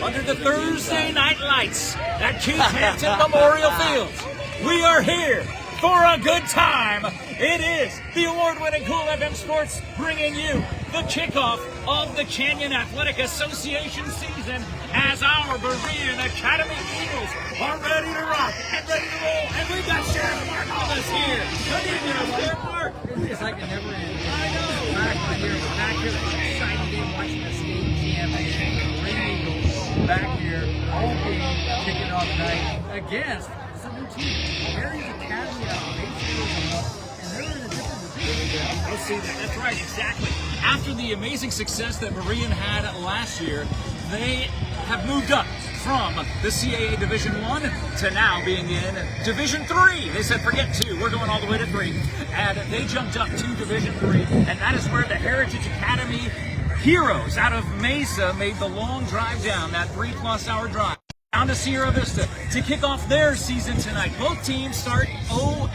Under the Thursday night lights at Keith Hampton Memorial Field, we are here for a good time. It is the award-winning Cool FM Sports bringing you the kickoff of the Canyon Athletic Association season as our Berean Academy Eagles are ready to rock and ready to roll. And we've got Sheriff Mark with us here. Good evening, Sheriff Mark. It's like it never ends. I know. Back here, excited game watching the state championship. Berean Eagles back here, home game, kicking off tonight against some new team. Berean Academy out of Highschool, and they're in a different division. I see that. That's right, exactly. After the amazing success that Berean had last year, they have moved up from the CAA Division I to now being in Division III. They said, forget 2, we're going all the way to 3. And they jumped up to Division III, and that is where the Heritage Academy Heroes out of Mesa made the long drive down, that 3+ hour drive, down to Sierra Vista to kick off their season tonight. Both teams start 0-0,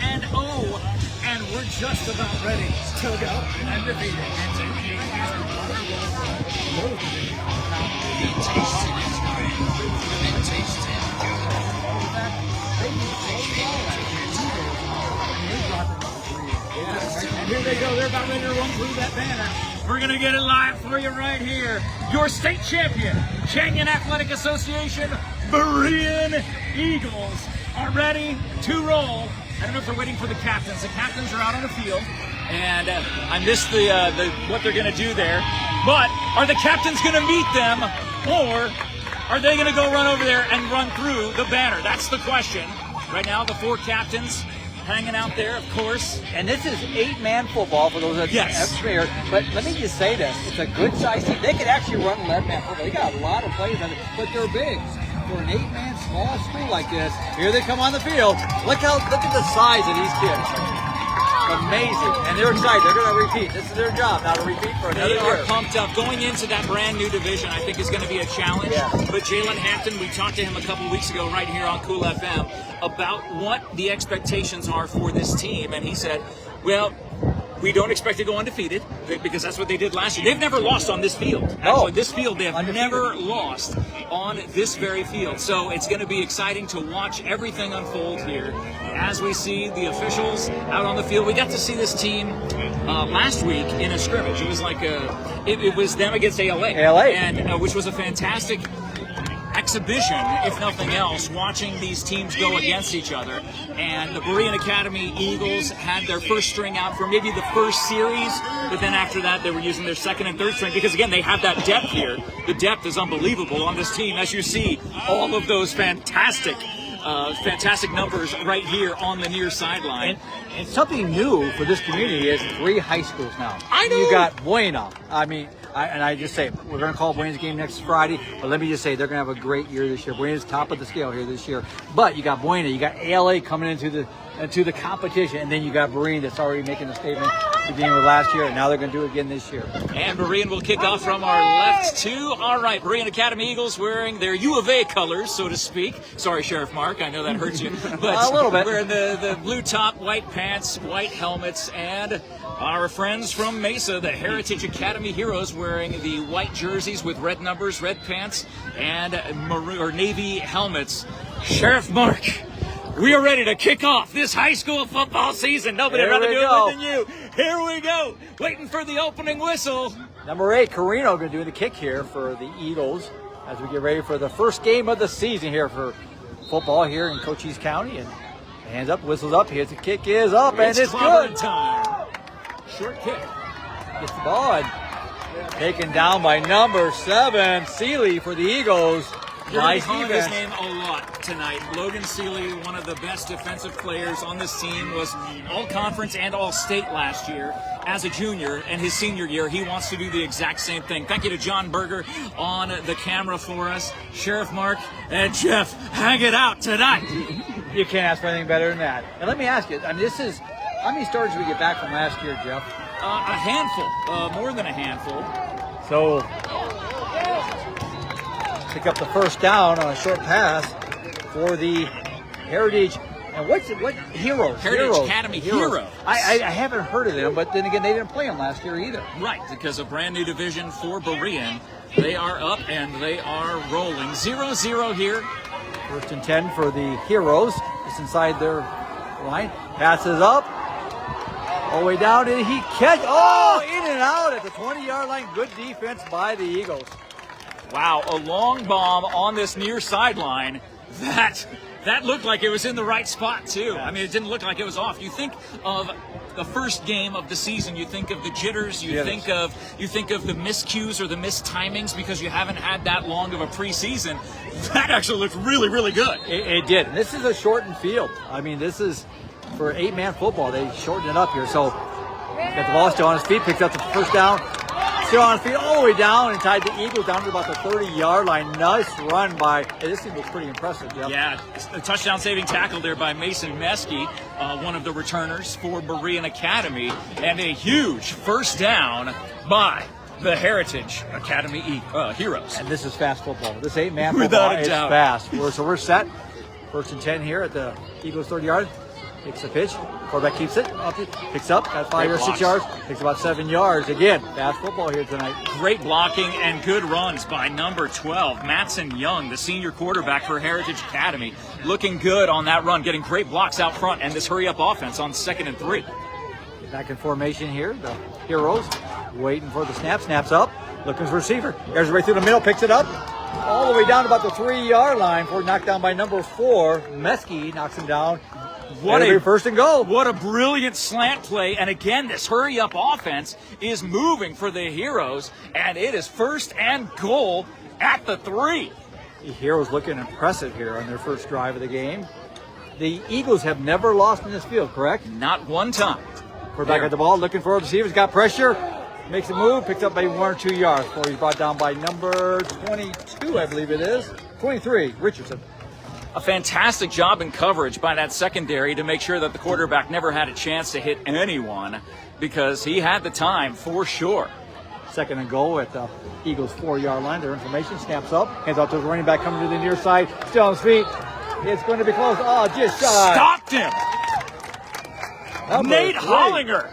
and we're just about ready to go undefeated. And here they go. They're about ready to run through that banner. We're going to get it live for you right here. Your state champion, Canyon Athletic Association, Berean Eagles are ready to roll. I don't know if they're waiting for the captains. The captains are out on the field, and I missed what they're going to do there. But are the captains going to meet them, or are they going to go run over there and run through the banner? That's the question. Right now, the 4 captains hanging out there, of course. And this is 8-man football for those that yes. familiar. But let me just say this: it's a good size team. They could actually run 11-man football. They got a lot of players on it, but they're big. For an 8-man small school like this, here they come on the field. Look at the size of these kids. Amazing. And they're excited. They're going to repeat. This is their job, now to repeat for another year. They are pumped up. Going into that brand new division, I think, is going to be a challenge. Yeah. But Jalen Hampton, we talked to him a couple weeks ago right here on Cool FM about what the expectations are for this team. And he said, well, we don't expect to go undefeated because that's what they did last year. They've never lost on this field. Actually, this field, they have never lost on this very field. So it's going to be exciting to watch everything unfold here as we see the officials out on the field. We got to see this team last week in a scrimmage. It was like it was them against ALA. And which was a fantastic exhibition, if nothing else, watching these teams go against each other. And the Berean Academy Eagles had their first string out for maybe the first series, but then after that they were using their second and third string because, again, they have that depth here. The depth is unbelievable on this team, as you see all of those fantastic numbers right here on the near sideline. And something new for this community is 3 high schools now. I know. You got Buena. I just say, we're going to call Buena's game next Friday, but let me just say, they're going to have a great year this year. Buena's top of the scale here this year. But you got Buena, you got ALA coming into the competition, and then you got Berean that's already making a statement beginning with last year, and now they're going to do it again this year. And Berean will kick off from our left too. All right, Berean Academy Eagles wearing their U of A colors, so to speak. Sorry, Sheriff Mark, I know that hurts you. But a little bit. Wearing the blue top, white pants, white helmets, and our friends from Mesa, the Heritage Academy Heroes, wearing the white jerseys with red numbers, red pants, and maroon or navy helmets. Sheriff Mark, we are ready to kick off this high school football season. Nobody would rather do it than you. Here we go. Waiting for the opening whistle. Number 8, Carino, going to do the kick here for the Eagles as we get ready for the first game of the season here for football here in Cochise County. And hands up, whistles up. Here's the kick is up, and it's good. Time. Short kick. Gets the ball and taken down by number 7, Seeley for the Eagles. You're going to Nice be calling his defense. name a lot tonight. Logan Seeley, one of the best defensive players on this team, was all-conference and all-state last year as a junior, and his senior year, he wants to do the exact same thing. Thank you to John Berger on the camera for us. Sheriff Mark and Jeff, hang it out tonight. You can't ask for anything better than that. And let me ask you, this is, how many starters did we get back from last year, Jeff? A handful, more than a handful. So, pick up the first down on a short pass for the Heritage. And what Heroes? Heritage Academy Heroes. I haven't heard of them, but then again, they didn't play them last year either. Right, because a brand new division for Berean. They are up and they are rolling. 0-0 here. 1st and 10 for the Heroes. Just inside their line. Passes up. All the way down. And he catch. Oh, in and out at the 20-yard line. Good defense by the Eagles. Wow, a long bomb on this near sideline. That looked like it was in the right spot too. I mean, it didn't look like it was off. You think of the first game of the season, you think of the jitters, you think of the miscues or the mistimings because you haven't had that long of a preseason. That actually looked really, really good. It did. And this is a shortened field. I mean, this is for 8-man football. They shortened it up here. So got the ball still on his feet, picks up the first down. Still on his feet all the way down and tied the Eagles down to about the 30-yard line. Nice run by, this thing was pretty impressive, Jeff. Yeah, a touchdown-saving tackle there by Mason Meskey, one of the returners for Berean Academy, and a huge first down by the Heritage Academy Heroes. And this is fast football. This 8-man Without football a is doubt. fast. So we're set. 1st and 10 here at the Eagles 30-yard. Takes the pitch. Quarterback keeps it. Picks up. Got 5 or 6 yards. Takes about 7 yards. Again, fast football here tonight. Great blocking and good runs by number 12, Matson Young, the senior quarterback for Heritage Academy. Looking good on that run, getting great blocks out front and this hurry-up offense on 2nd and 3. Back in formation here. The Heroes waiting for the snap. Snaps up. Looking for receiver. There's right through the middle. Picks it up. All the way down to about the 3-yard line for knocked down by number 4. Meskey knocks him down. What a 1st and goal. What a brilliant slant play. And again, this hurry-up offense is moving for the Heroes, and it is 1st and goal at the 3. The Heroes looking impressive here on their first drive of the game. The Eagles have never lost in this field, correct? Not one time. Quarterback at the ball, looking for a receiver. He's got pressure. Makes a move, picks up maybe 1 or 2 yards before he's brought down by number 22, I believe it is. 23, Richardson. A fantastic job in coverage by that secondary to make sure that the quarterback never had a chance to hit anyone because he had the time for sure. 2nd and goal at the Eagles 4-yard line. Their information snaps up. Hands off to the running back coming to the near side. Still on his feet. It's going to be close. Oh, just shy. Stopped him. Nate Hollinger.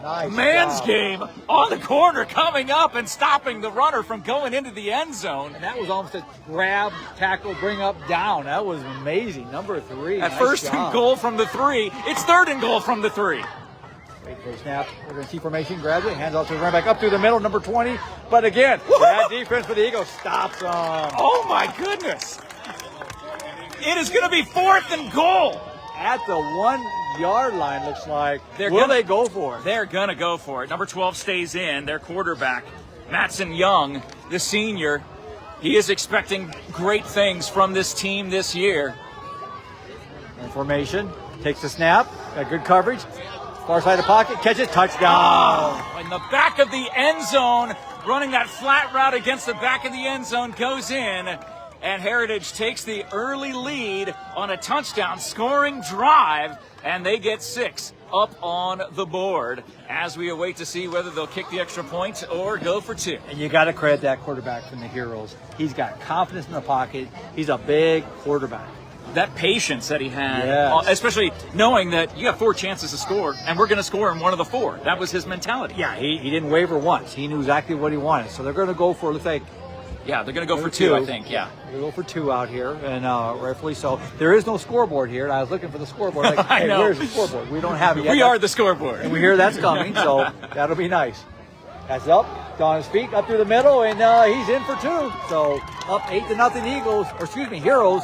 Nice Man's job. game on the corner coming up and stopping the runner from going into the end zone. And that was almost a grab, tackle, bring up, down. That was amazing. Number 3. At nice 1st job. and goal from the 3. It's 3rd and goal from the 3. Wait for the snap. We're going to see formation. Grabs it. Hands off to the running back up through the middle. Number 20. But again, that defense for the Eagles stops them. Oh my goodness. It is going to be 4th and goal. At the 1-yard line, looks like. Will they go for it? They're going to go for it. Number 12 stays in. Their quarterback, Matson Young, the senior. He is expecting great things from this team this year. In formation. Takes the snap. Got good coverage. Far side of the pocket. Catches. Touchdown. In the back of the end zone, running that flat route against the back of the end zone, goes in. And Heritage takes the early lead on a touchdown scoring drive, and they get 6 up on the board as we await to see whether they'll kick the extra point or go for 2. And you got to credit that quarterback from the Heroes. He's got confidence in the pocket. He's a big quarterback. That patience that he had, Yes. especially knowing that you have 4 chances to score, and we're going to score in one of the 4. That was his mentality. Yeah, he didn't waver once. He knew exactly what he wanted. So they're going to go for, looks like, Yeah, they're going to go for 2, I think, yeah. They go for 2 out here, and rightfully so. There is no scoreboard here, and I was looking for the scoreboard. Like, I hey, know. where's the scoreboard? We don't have it yet. We are the scoreboard. And we hear that's coming, so that'll be nice. That's up, it's on his feet, up through the middle, and he's in for 2. So up 8-0 Eagles, Heroes,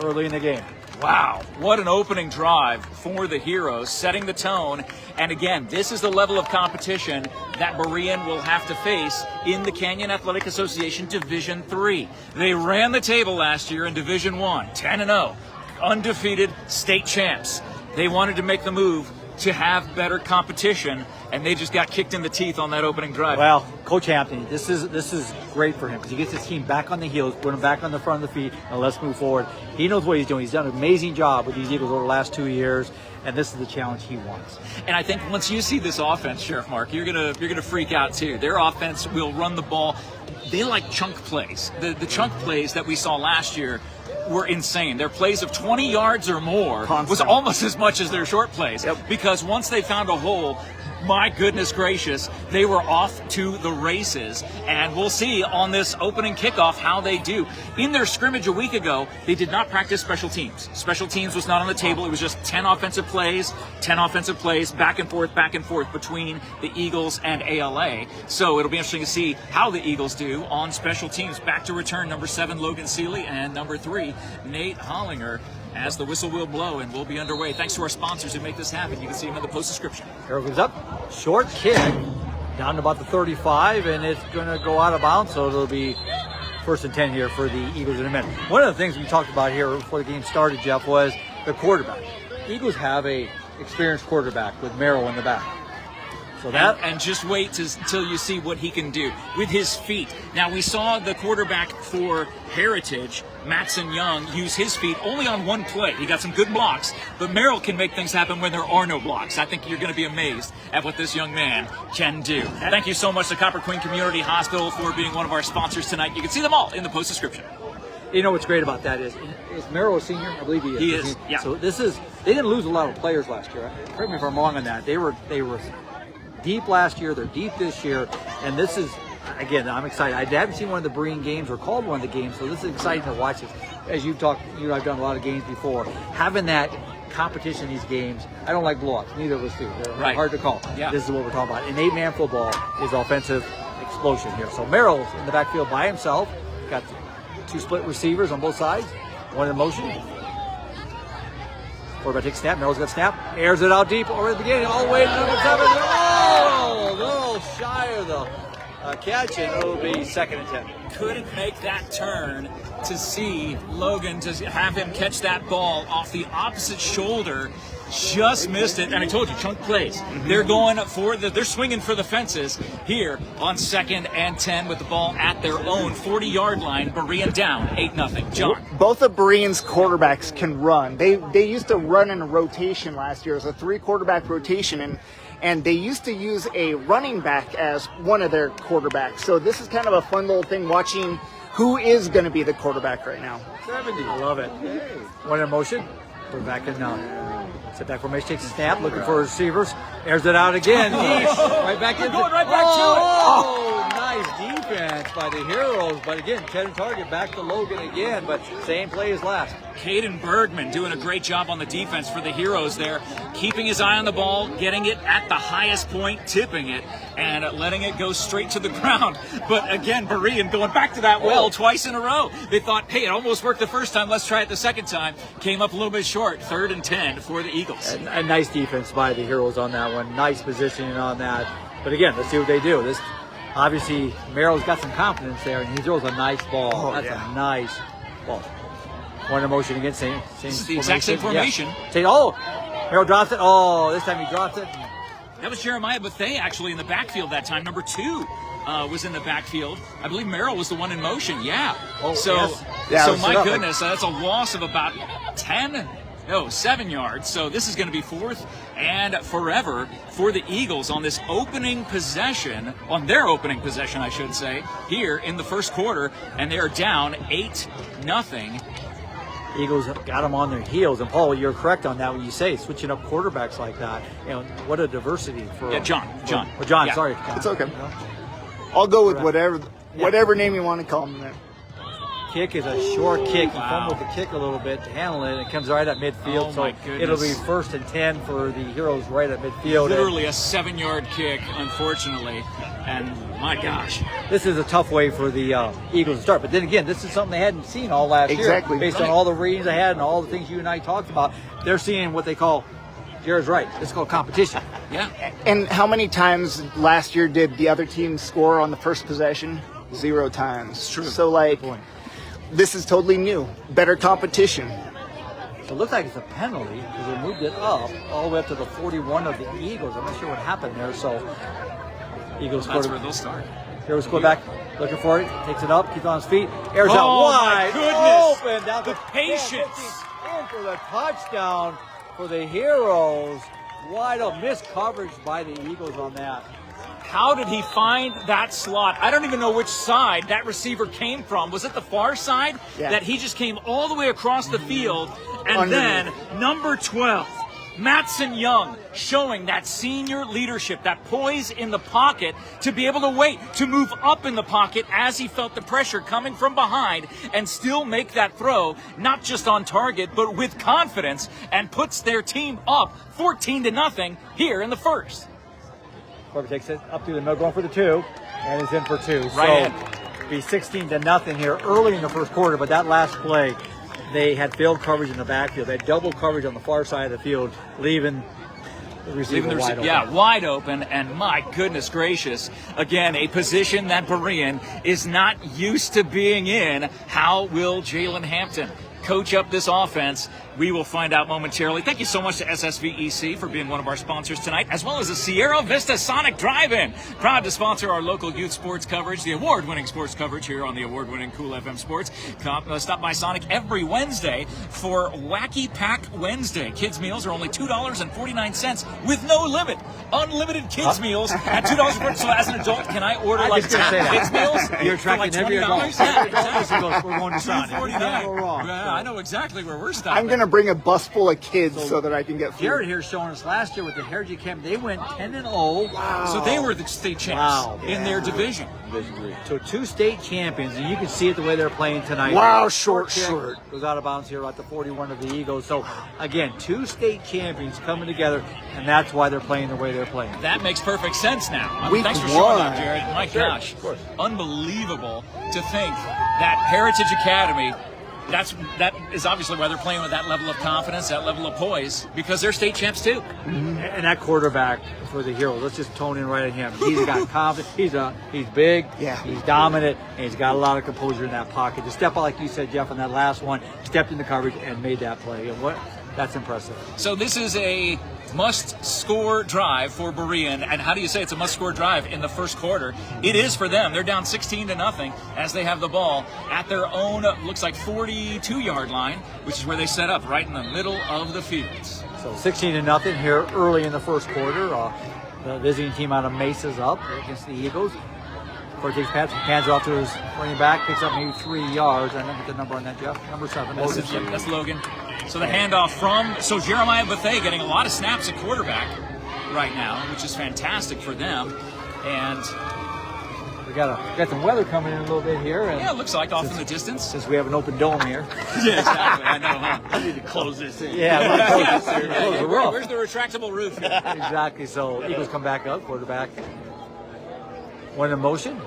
early in the game. Wow, what an opening drive for the Heroes, setting the tone. And again, this is the level of competition that Berean will have to face in the Canyon Athletic Association Division III. They ran the table last year in Division I, 10-0, undefeated state champs. They wanted to make the move to have better competition, and they just got kicked in the teeth on that opening drive. Well, Coach Anthony, this is great for him because he gets his team back on the heels, put them back on the front of the feet, and let's move forward. He knows what he's doing. He's done an amazing job with these Eagles over the last 2 years, and this is the challenge he wants. And I think once you see this offense, Sheriff Mark, you're gonna freak out too. Their offense will run the ball. They like chunk plays. The chunk plays that we saw last year were insane. Their plays of 20 yards or more was almost as much as their short plays. Because once they found a hole, my goodness gracious, they were off to the races. And we'll see on this opening kickoff how they do. In their scrimmage a week ago, they did not practice special teams. Special teams was not on the table. It was just 10 offensive plays, back and forth between the Eagles and ALA. So it'll be interesting to see how the Eagles do on special teams. Back to return, number 7, Logan Seeley, and number 3, Nate Hollinger, as the whistle will blow and we'll be underway. Thanks to our sponsors who make this happen. You can see them in the post description. Arrow goes up, short kick, down to about the 35, and it's going to go out of bounds, so it'll be 1st and 10 here for the Eagles in a minute. One of the things we talked about here before the game started, Jeff, was the quarterback. Eagles have a experienced quarterback with Merrill in the back. So that and just wait till you see what he can do with his feet. Now, we saw the quarterback for Heritage, Matson Young, use his feet only on one play. He got some good blocks, but Merrill can make things happen when there are no blocks. I think you're going to be amazed at what this young man can do. Thank you so much to Copper Queen Community Hospital for being one of our sponsors tonight. You can see them all in the post description. You know what's great about that is Merrill a senior? I believe he is. He is, yeah. So they didn't lose a lot of players last year. Correct me if I'm wrong on that. They were deep last year, they're deep this year, and this is, again, I'm excited. I haven't seen one of the Berean games or called one of the games, so this is exciting to watch this. As you've talked, you and I've done a lot of games before. Having that competition in these games, I don't like blowouts. Neither of us do. They're hard to call. Yeah. This is what we're talking about. An 8-man football is offensive explosion here. So Merrill's in the backfield by himself. Got 2 split receivers on both sides. One in motion. Quarterback takes snap. Merrill's got snap. Airs it out deep over the beginning, all the way to number 7. Oh, a little shy of the catch, and it'll be 2nd and 10. Couldn't make that turn to see Logan, to have him catch that ball off the opposite shoulder. Just missed it, and I told you, chunk plays. They're going they're swinging for the fences here on 2nd and 10 with the ball at their own 40-yard line. Berean down 8-0. John. Both of Berean's quarterbacks can run. They used to run in a rotation last year. It was a 3-quarterback rotation, and they used to use a running back as one of their quarterbacks. So this is kind of a fun little thing watching who is going to be the quarterback right now. 70. I love it. One in motion. We're back in now. Set back formation, takes a snap, looking for receivers, airs it out again. Right back in. Going right back to it. Oh, nice defense by the Heroes. But again, Ted target back to Logan again, but same play as last. Caden Bergman doing a great job on the defense for the Heroes there, keeping his eye on the ball, getting it at the highest point, tipping it, and letting it go straight to the ground. But again, Berean going back to that well twice in a row. They thought, hey, it almost worked the first time, let's try it the second time. Came up a little bit short, 3rd and 10 for the Eagles. A nice defense by the Heroes on that one, nice positioning on that. But again, let's see what they do. This obviously, Merrill's got some confidence there, and he throws a nice ball. That's a nice ball. One in motion again, same this is the exact same formation. Yeah. Merrill drops it. Oh, this time he drops it. That was Jeremiah Bethea actually in the backfield that time. Number 2 was in the backfield. I believe Merrill was the one in motion. Yeah. Oh, so, yes. so my goodness, that's a loss of about 7 yards. So this is going to be 4th and forever for the Eagles on this opening possession, on their opening possession, I should say, here in the first quarter, and they are down 8-0. Eagles got them on their heels, and Paul, you're correct on that when you say switching up quarterbacks like that. You know, what a diversity for John. John, Yeah. Sorry. It's okay. I'll go with whatever name you want to call him there. Kick is a short kick. He fumbled the kick a little bit to handle it. It comes right at midfield, so it'll be 1st and 10 for the Heroes right at midfield. Literally a 7-yard kick, unfortunately. And my gosh. This is a tough way for the Eagles to start. But then again, this is something they hadn't seen all last year. Based on all the readings they had and all the things you and I talked about. They're seeing what they call, Jared's right, it's called competition. Yeah. And how many times last year did the other team score on the first possession? 0 times. It's true. So, this is totally new. Better competition. So it looks like it's a penalty because they moved it up all the way up to the 41 of the Eagles. I'm not sure what happened there. So Eagles scored. That's where they'll start. Here's quarterback looking for it. Takes it up, keeps on his feet. Airs out wide. My goodness. Open down the patience. In for the touchdown for the Heroes. Wide up. Missed coverage by the Eagles on that. How did he find that slot? I don't even know which side that receiver came from. Was it the far side? Yeah. That he just came all the way across the field, and then number 12 Mattson Young showing that senior leadership, that poise in the pocket to be able to wait, to move up in the pocket as he felt the pressure coming from behind and still make that throw, not just on target, but with confidence, and puts their team up 14-0 here in the first. Corbett takes it up through the middle, going for the 2, and is in for 2. Right so be 16-0 here early in the first quarter, but that last play, they had field coverage in the backfield. They had double coverage on the far side of the field, leaving the receiver wide open. Yeah, wide open, and my goodness gracious, again, a position that Berean is not used to being in. How will Jalen Hampton coach up this offense? We will find out momentarily. Thank you so much to SSVEC for being one of our sponsors tonight, as well as the Sierra Vista Sonic Drive-In. Proud to sponsor our local youth sports coverage, the award-winning sports coverage here on the award-winning Cool FM Sports. Stop by Sonic every Wednesday for Wacky Pack Wednesday. Kids meals are only $2.49 with no limit. Unlimited kids meals at $2. So as an adult, can I order like 10 kids meals? You're attracting for like every adult. $20? Yeah, exactly. We're going to Sonic. $2.49. Yeah, I know exactly where we're stopping. I'm going to bring a bus full of kids so that I can get food. Jared here showing us last year with the Heritage Camp, they went 10-0. Wow. So they were the state champs in their division. So 2 state champions, and you can see it the way they're playing tonight. Wow, short. Goes out of bounds here at the 41 of the Eagles. So again, 2 state champions coming together, and that's why they're playing the way they're playing. That makes perfect sense now. Week Thanks for 1. showing up, Jared. My gosh, unbelievable to think that Heritage Academy. That is obviously why they're playing with that level of confidence, that level of poise, because they're state champs too. Mm-hmm. And that quarterback for the Heroes, let's just tone in right at him. He's got confidence. He's big. Yeah. He's dominant, and he's got a lot of composure in that pocket. To step out, like you said, Jeff, on that last one, stepped into coverage and made that play. And that's impressive. So this is a must-score drive for Berean. And how do you say it's a must-score drive in the first quarter? It is for them. They're down 16-0 as they have the ball at their own, looks like 42-yard line, which is where they set up, right in the middle of the fields. So 16-0 here early in the first quarter. The visiting team out of Mesa's up against the Eagles. Before he takes hands off to his running back, picks up maybe 3 yards. I don't get the number on that, Jeff. Number 7. That's Logan. So the handoff so Jeremiah Bethea getting a lot of snaps at quarterback right now, which is fantastic for them. And we got some weather coming in a little bit here. And yeah, it looks like off in the distance. Since we have an open dome here. Yeah, exactly. I know, huh? I need to close this in. Where's the retractable roof? Exactly. So Eagles come back up, quarterback. One in motion.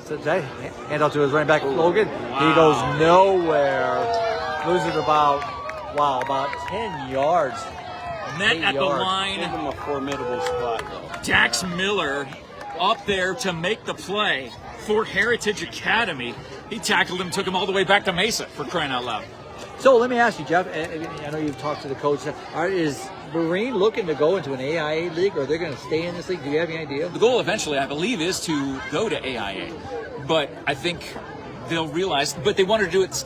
So hand out to his running back, Logan. Wow. He goes nowhere. Loses about 10 yards. Net at the line. Give him a formidable spot, though. Dax Miller up there to make the play for Heritage Academy. He tackled him, took him all the way back to Mesa, for crying out loud. So let me ask you, Jeff, I know you've talked to the coach. Is Berean looking to go into an AIA league, or are they going to stay in this league? Do you have any idea? The goal eventually, I believe, is to go to AIA. But I think they'll realize, but they wanted to do it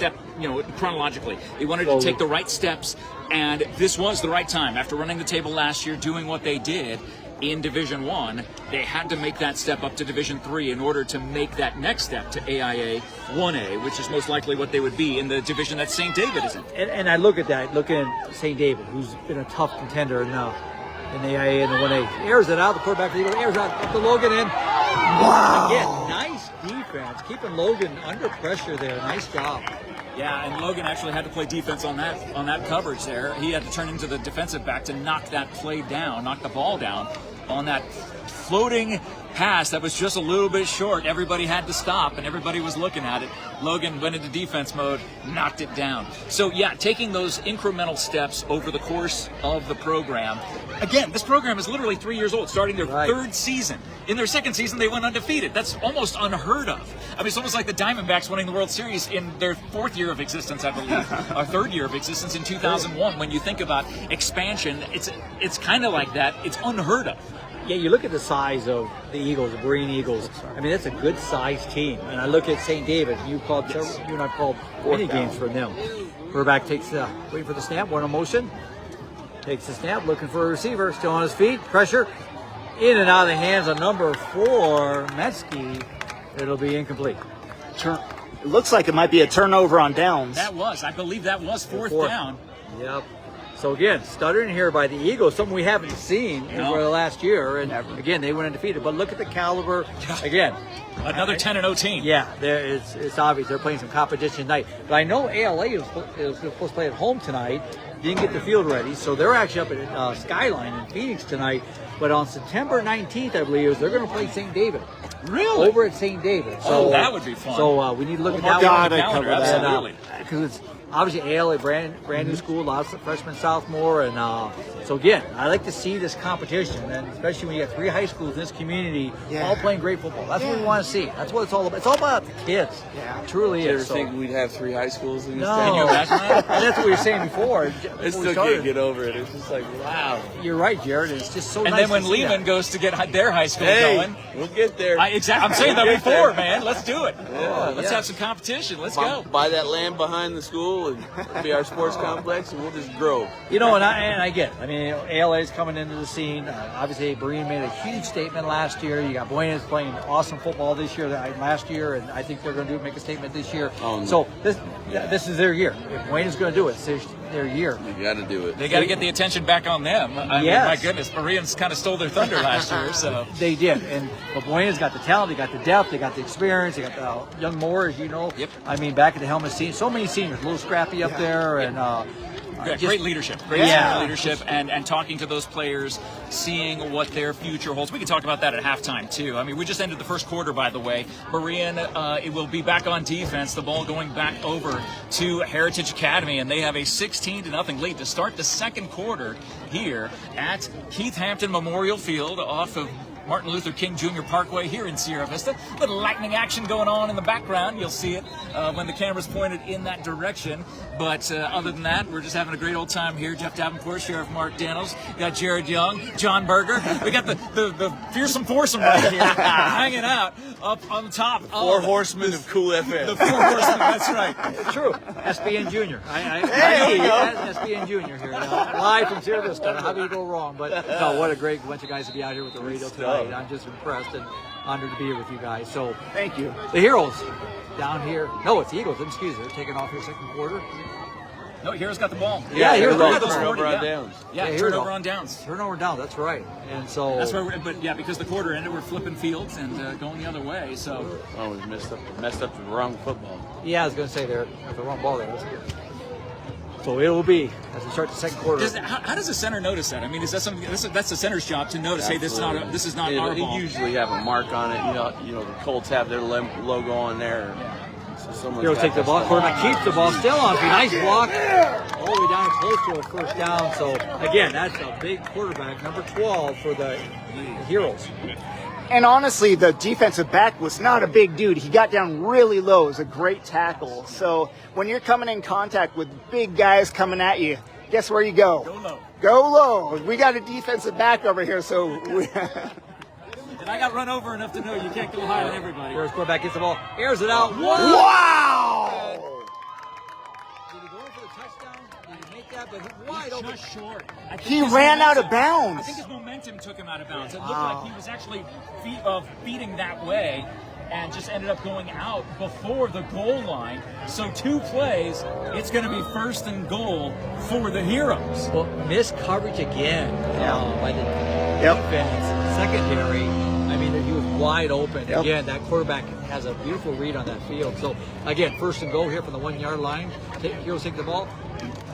chronologically. They wanted to take the right steps, and this was the right time. After running the table last year, doing what they did in Division 1, they had to make that step up to Division 3 in order to make that next step to AIA 1A, which is most likely what they would be in the division that St. David is in. And I look at St. David, who's been a tough contender now in the AIA and the 1A. Airs it out, the quarterback airs out up to Logan, and wow! Again, nice defense, keeping Logan under pressure there. Nice job. Yeah, and Logan actually had to play defense on that coverage there. He had to turn into the defensive back to knock that play down, knock the ball down on that floating pass that was just a little bit short. Everybody had to stop, and everybody was looking at it. Logan went into defense mode, knocked it down. So, yeah, taking those incremental steps over the course of the program. Again, this program is literally 3 years old, starting their third season. In their second season, they went undefeated. That's almost unheard of. I mean, it's almost like the Diamondbacks winning the World Series in their 4th year of existence, I believe, or 3rd year of existence in 2001. When you think about expansion, it's kind of like that. It's unheard of. Yeah, you look at the size of the Eagles, the Berean Eagles. I mean, that's a good-sized team. And I look at St. David. You and I called many games for them. Quarterback takes waiting for the snap, one in motion. Takes the snap, looking for a receiver, still on his feet. Pressure in and out of the hands of number 4, Metsky. It'll be incomplete. It looks like it might be a turnover on downs. I believe that was fourth down. Yep. So again, stuttering here by the Eagles, something we haven't seen over the last year, and again they went undefeated. But look at the caliber. Again, another 10-0 team. Yeah, it's obvious they're playing some competition tonight. But I know ALA is supposed to play at home tonight. Didn't get the field ready, so they're actually up at Skyline in Phoenix tonight. But on September 19th, I believe, they're going to play St. David. Really? Over at St. David. So that would be fun. So we need to look at that God, one. I cover that. Absolutely. Because it's obviously ALA, brand new school, lots of freshmen, sophomore, and so again, I like to see this competition, and especially when you have 3 high schools in this community all playing great football. That's what we want to see. That's what it's all about. It's all about the kids. Yeah. It truly You ever is. think we'd have 3 high schools in this No, town? Can you imagine that? and that's what we were saying before. I still can't get over it. It's just like, wow. You're right, Jared. It's just so And nice then when to see Lehman that. goes to get their high school Hey, going. we'll get there. Exactly. I'm saying that We'll get before, there. man. Let's do it. Let's yeah. have some competition. Let's go. Buy that land behind the school and it'll be our sports complex, and we'll just grow. You know, and I get it. I mean, ALA is coming into the scene. Obviously, Berean made a huge statement last year. You got Buenas playing awesome football this year, last year, and I think they're going to make a statement this year. Oh, no. So this is their year. If Buenas going to do it, it's their year. You got to do it. They got to get the attention back on them. I mean, Yes. my goodness, Bereans kind of stole their thunder last year. So They did, but Buena's got the talent, they got the depth, they got the experience, they got the young Moores, you know. Yep. I mean, back at the helmet scene, so many seniors, a little scrappy up there, and great leadership, great senior leadership, and talking to those players, seeing what their future holds. We can talk about that at halftime too. I mean, we just ended the first quarter, by the way. Berean, it will be back on defense. The ball going back over to Heritage Academy, and they have a 16-0 lead to start the second quarter here at Keith Hampton Memorial Field off of Martin Luther King Jr. Parkway here in Sierra Vista. Little lightning action going on in the background. You'll see it when the camera's pointed in that direction. But other than that, we're just having a great old time here. Jeff Davenport, Sheriff Mark Daniels, got Jared Young, John Berger. We got the fearsome foursome right here hanging out up on top. 4 horsemen of Cool FM. The 4 horsemen, that's right. it's true. SBN Junior. There you go. SBN Junior here, live from Sierra Vista. How do you go wrong? But no, what a great bunch of guys to be out here with the radio tonight. I'm just impressed and honored to be here with you guys. So Thank you. the Heroes down here. No, it's the Eagles. Excuse me. They're taking off here second quarter. No, Heroes got the ball. Yeah, Heroes got the ball. Turnover on Yeah. downs. Yeah, Yeah, turnover on downs. Turnover down. That's right. And so That's where but yeah, because the quarter ended, we're flipping fields and going the other way. So Oh, we messed up the wrong football. yeah, I was going to say they're at the wrong ball there. So it will be as we start the second quarter. how does the center notice that? I mean, is that something that's the center's job to notice? Hey, this is not our They ball. usually have a mark on it. You know the Colts have their logo on there. So someone's Heroes got take the this ball. one. Quarterback keeps the ball still on. Nice block. All the way down close to a first down. So again, that's a big quarterback, number 12 for the Heroes. And honestly, the defensive back was not a big dude. He got down really low. It was a great tackle. So when you're coming in contact with big guys coming at you, guess where you go? Go low. Go low. We got a defensive back over here, so And I got run over enough to know you can't go higher than everybody. Heroes quarterback gets the ball, airs it out. wow! Did he go in for the touchdown? Did he make that? But he's wide open. Just short. I think He his ran out of momentum- bounds. I think his momentum took him out of bounds. It looked like he was actually feeding that way and just ended up going out before the goal line. So 2 plays, it's going to be first and goal for the Heroes. Well, missed coverage again by the Yep. defense. Secondary, I mean, he was wide open. Yep. Again, that quarterback has a beautiful read on that field. So, again, first and goal here from the 1 yard line. Heroes take the ball.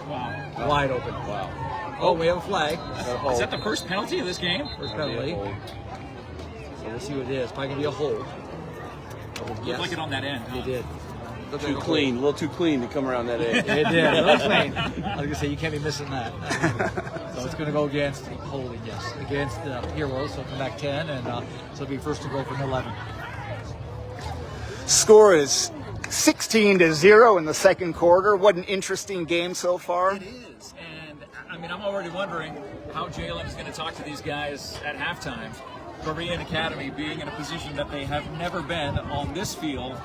Wow. Wide open. Wow. Oh, we have a flag. Is that the first penalty of this game? First penalty. So we'll see what it is. Probably going to be a hold. Looked like it on that end. It did. Looked like Too a clean, a little too clean to come around that edge. It did. It was clean. I was going to say, you can't be missing that. So it's going to go against holding, yes, against the Heroes. So come back 10, and so it'll be first to go from 11. Score is 16-0 in the second quarter. What an interesting game so far. It is. And, I mean, I'm already wondering how Jalen is going to talk to these guys at halftime. Berean Academy being in a position that they have never been on this field,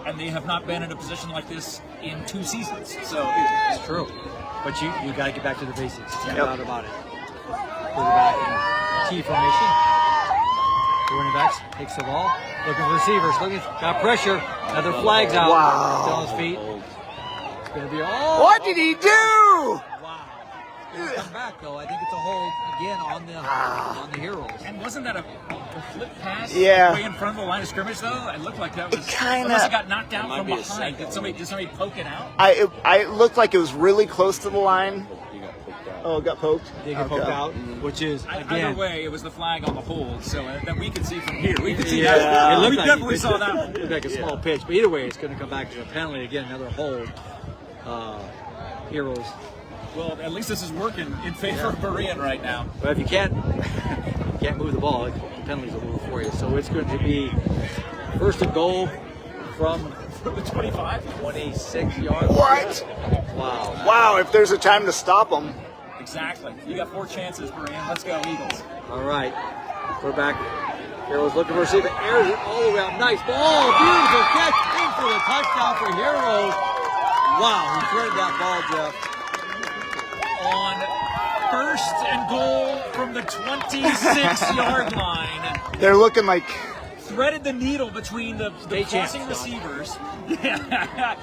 and they have not been in a position like this in 2 seasons. So It's true. But you got to get back to the basics. No doubt about it. Quarterback in T formation. The running backs takes the ball. Looking for receivers. Got pressure. Another flag's out. Wow. Still on his feet. It's going to be all. What did he do? Wow. come back though. I think it's a hold again on the Heroes. And wasn't that a flip pass Yeah. way in front of the line of scrimmage though? It looked like that was kinda- unless it got knocked out might from be a behind. Did somebody poke it out? It looked like it was really close to the line. He got poked out. Oh, it got poked. They get poked Okay. out, which is Either again. way, it was the flag on the hold, so that we could see from here. We could see Yeah, that. it looked We like definitely it saw that one. looked like a small pitch, but either way, it's going to come back to a penalty again. Another hold. Heroes. Well, at least this is working in favor of Berean right now. But if you can't move the ball, the penalties will move for you. So it's going to be first and goal from The 25. 26 yards. What? Wow. Wow, if there's a time to stop them. Exactly. You got 4 chances, Berean. Let's go, Eagles. All right. Quarterback. Heroes looking for a receiver. Airs it all the way out. Nice ball. Beautiful catch. In for the touchdown for Heroes. Wow. He threaded that ball, Jeff. On first and goal from the 26-yard line. They're looking like Threaded the needle between the State crossing champs, receivers. Yeah.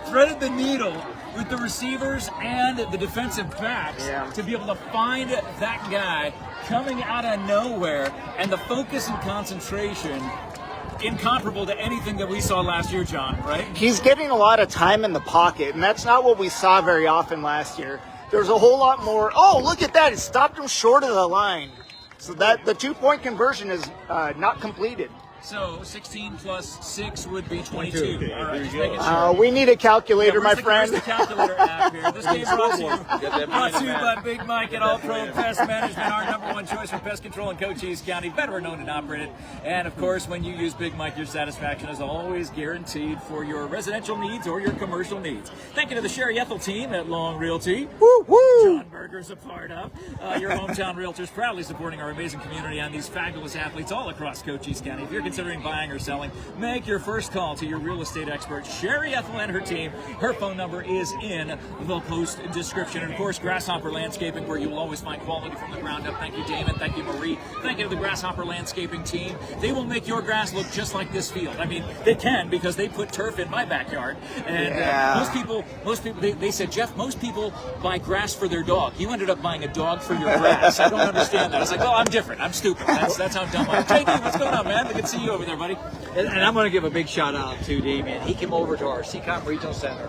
Threaded the needle with the receivers and the defensive backs to be able to find that guy coming out of nowhere, and the focus and concentration incomparable to anything that we saw last year, John, right? he's getting a lot of time in the pocket, and that's not what we saw very often last year. There's a whole lot more. Oh, look at that. It stopped him short of the line. So that the 2-point conversion is not completed. So 16 plus 6 would be 22. All right, just making sure. We need a calculator, my Where's friend. the calculator app here? This game brought to that you by Big Mike at All Pro Pest Management, our #1 choice for pest control in Cochise County, veteran owned and operated. And of course, when you use Big Mike, your satisfaction is always guaranteed for your residential needs or your commercial needs. Thank you to the Ethell Team at Long Realty. Woo woo! John Berger's a part of. Your Hometown Realtors, proudly supporting our amazing community and these fabulous athletes all across Cochise County. If you're considering buying or selling, make your first call to your real estate expert, Sherry Ethell and her team. Her phone number is in the post description. And of course, Grasshopper Landscaping, where you will always find quality from the ground up. Thank you, Damon. Thank you, Marie. Thank you to the Grasshopper Landscaping team. They will make your grass look just like this field. I mean, they can, because they put turf in my backyard. And most people, they said, Jeff, most people buy grass for their dog. You ended up buying a dog for your grass. I don't understand that. I was like, oh, I'm different. I'm stupid. That's how dumb I am. JD, what's going on, man? Good to see you over there, buddy. And I'm going to give a big shout out to Damien. He came over to our CCOM Regional Center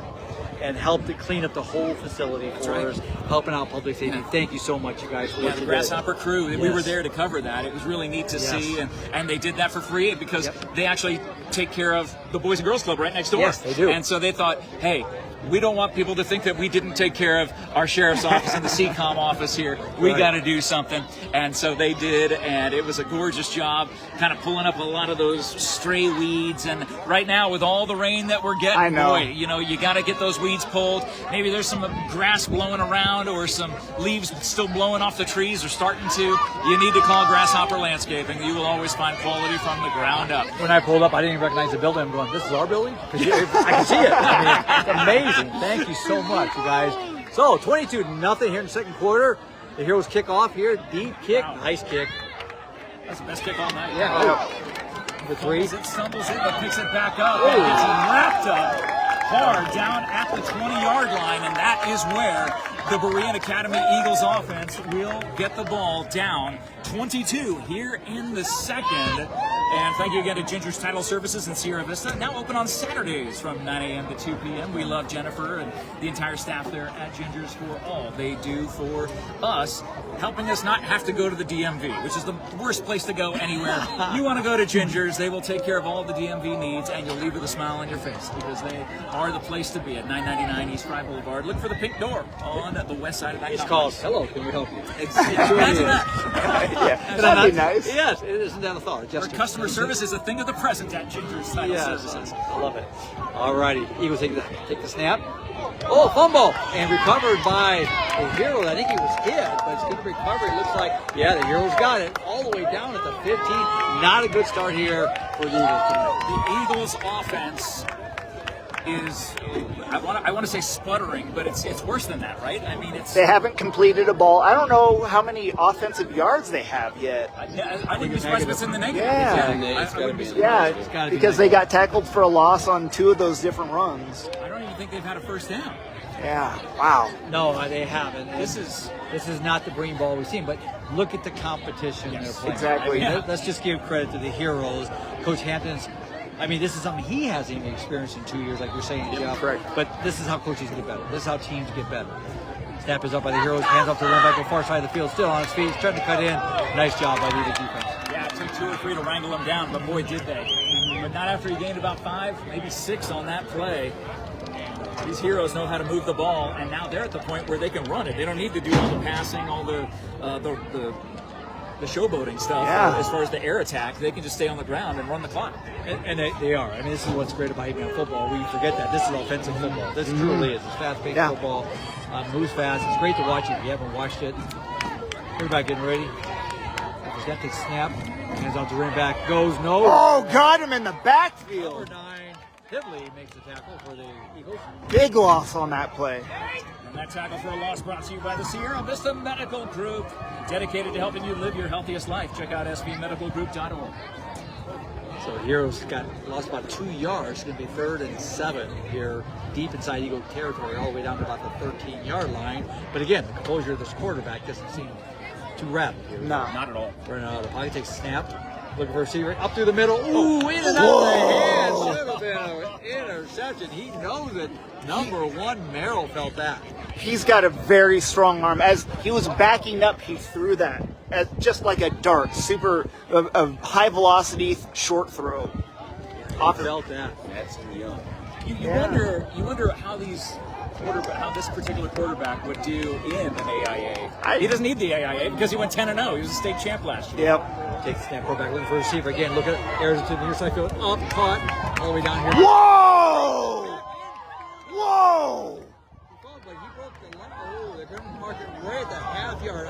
and helped to clean up the whole facility for us, helping out public safety. Thank you so much, you guys. For Yeah, what the you Grasshopper did. crew, we Yes. were there to cover that. It was really neat to see, and they did that for free because they actually take care of the Boys and Girls Club right next door. Yes, they do. And so they thought, hey, we don't want people to think that we didn't take care of our sheriff's office and the CCOM office here. We got to do something. And so they did, and it was a gorgeous job, kind of pulling up a lot of those stray weeds. And right now, with all the rain that we're getting, I know. boy, you got to get those weeds pulled. Maybe there's some grass blowing around or some leaves still blowing off the trees or starting to. You need to call Grasshopper Landscaping. You will always find quality from the ground up. When I pulled up, I didn't even recognize the building. I'm going, this is our building? Because I can see it. I mean, it's amazing. Thank you so much, you guys. So, 22-0 here in the second quarter. The Heroes kick off here. Deep kick. Wow. Nice kick. That's the best kick all night. Yeah. The three. It stumbles in, but picks it back up. And gets wrapped up hard down at the 20-yard line, and that is where the Berean Academy Eagles offense will get the ball down 22 here in the second. And thank you again to Ginger's Title Services in Sierra Vista. Now open on Saturdays from 9 a.m. to 2 p.m. We love Jennifer and the entire staff there at Ginger's for all they do for us, helping us not have to go to the DMV, which is the worst place to go anywhere. You want to go to Ginger's, they will take care of all the DMV needs, and you'll leave with a smile on your face because they are the place to be at 999 East Fry Boulevard. Look for the pink door on the west side of that It's complex. called, hello, can we help you? Imagine that. Yeah, that'd be nice. Yes, it isn't that a thought. Our Just customer service is a thing of the present at Ginger's Title Services. I love it. All righty, Eagles take the snap. Oh, fumble! And recovered by the Heroes. I think he was hit, but it's good recovery. It looks like, the Heroes got it all the way down at the 15. Not a good start here for the Eagles tonight. The Eagles offense is, I want to say sputtering, but it's worse than that, right? I mean, They haven't completed a ball. I don't know how many offensive yards they have yet. I think it's in the negative. Yeah. It's gotta be in the Yeah, negative. gotta be because they got tackled for a loss on 2 of those different runs. I don't even think they've had a first down. Yeah, wow. No, they haven't. This is not the green ball we've seen, but look at the competition they're playing. exactly. I mean, let's just give credit to the heroes. Coach Hampton's, I mean, this is something he hasn't even experienced in 2 years, like you're saying, Jeff. correct. But this is how coaches get better. This is how teams get better. Snap is up by the heroes, hands off to the running back on the far side of the field, still on his feet, he's trying to cut in. Nice job by the defense. Yeah, it took 2 or 3 to wrangle him down, but boy, did they. But not after he gained about 5, maybe 6 on that play. These heroes know how to move the ball, and now they're at the point where they can run it. They don't need to do all the passing, all the showboating stuff. Yeah. As far as the air attack, they can just stay on the ground and run the clock. And they are. I mean, this is what's great about Hometown football. We forget that. This is offensive football. This truly is. It's fast-paced football. Moves fast. It's great to watch it if you haven't watched it. Everybody getting ready. He's got the snap. Hands off to running back. Goes, no. Oh, got him in the Number backfield. 9, Hivley makes the tackle for the Eagles. Big loss on that play. And that tackle for a loss brought to you by the Sierra Vista Medical Group, dedicated to helping you live your healthiest life. Check out svmedicalgroup.org. So Heroes got lost about 2 yards. It's going to be 3rd and 7 here, deep inside Eagle territory, all the way down to about the 13-yard line. But again, the composure of this quarterback doesn't seem too rapid here. No. Not at all. Running out of the pocket, takes a snap. Looking for a receiver, up through the middle. Ooh, in and out of the hands. Should have been an interception. He knows it. Number 1, Merrill felt that. He's got a very strong arm. As he was backing up, he threw that as just like a dart. Super, a high velocity short throw. He felt that. That's too young. You wonder how how this particular quarterback would do in an AIA. He doesn't need the AIA because he went 10-0. He was a state champ last year. Yep. Takes the snap, quarterback looking for a receiver again. Look at airs it to the near side field. Up, caught, all the way down here. Whoa! Whoa! But he broke the line. Oh, they're going to mark it right at the half-yard.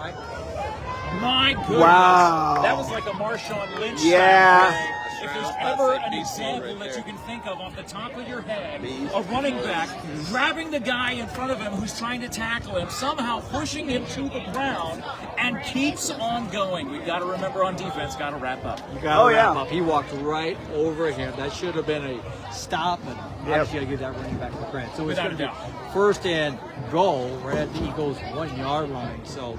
My goodness. Wow. That was like a Marshawn Lynch. Yeah. style. If there's ever an example that you can think of off the top of your head, a running back grabbing the guy in front of him who's trying to tackle him, somehow pushing him to the ground, and keeps on going. We've got to remember on defense, got to wrap up. You got to wrap up. He walked right over him. That should have been a stop, and obviously got to give that running back the credit. So it's going to be 1st and goal right at the Eagles' 1-yard line. So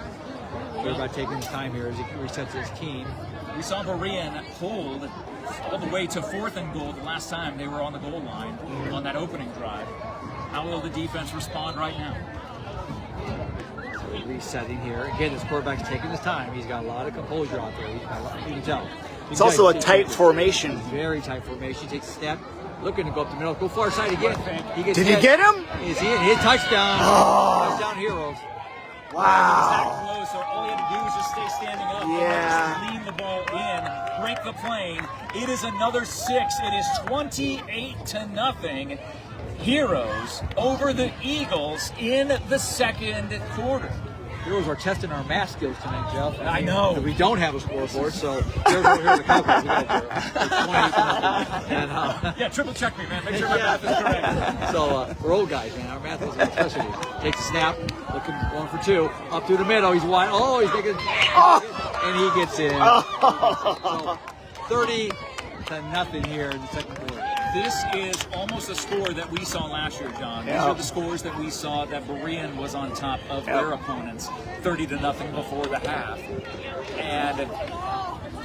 everybody taking his time here as he resets his team. We saw Berean hold all the way to 4th and goal the last time they were on the goal line on that opening drive. How will the defense respond right now? So resetting here. Again, this quarterback's taking his time. He's got a lot of composure out there. You can tell. It's also a tight formation. Very tight formation. He takes a step, looking to go up the middle. Go far side again. Did he get him? Is he in? His touchdown. Touchdown Heroes. Wow. That close, so all he had to do was just stay standing up. Yeah. Just lean the ball in, break the plane. It is another 6. It is 28-0. Heroes over the Eagles in the 2nd quarter. Heroes are testing our math skills tonight, Jeff. I know. We don't have a scoreboard, so here's the calculator. We got it. It's 28-0. And, Yeah, triple check me, man. Make sure my math is correct. So we're old guys, man. Our math is our specialty. Takes a snap, looking, going for 2, up through the middle. He's wide. Oh, he's making, and he gets in. So 30-0 here in the 2nd quarter. This is almost a score that we saw last year, John. These are the scores that we saw that Berean was on top of their opponents, 30-0 before the half. And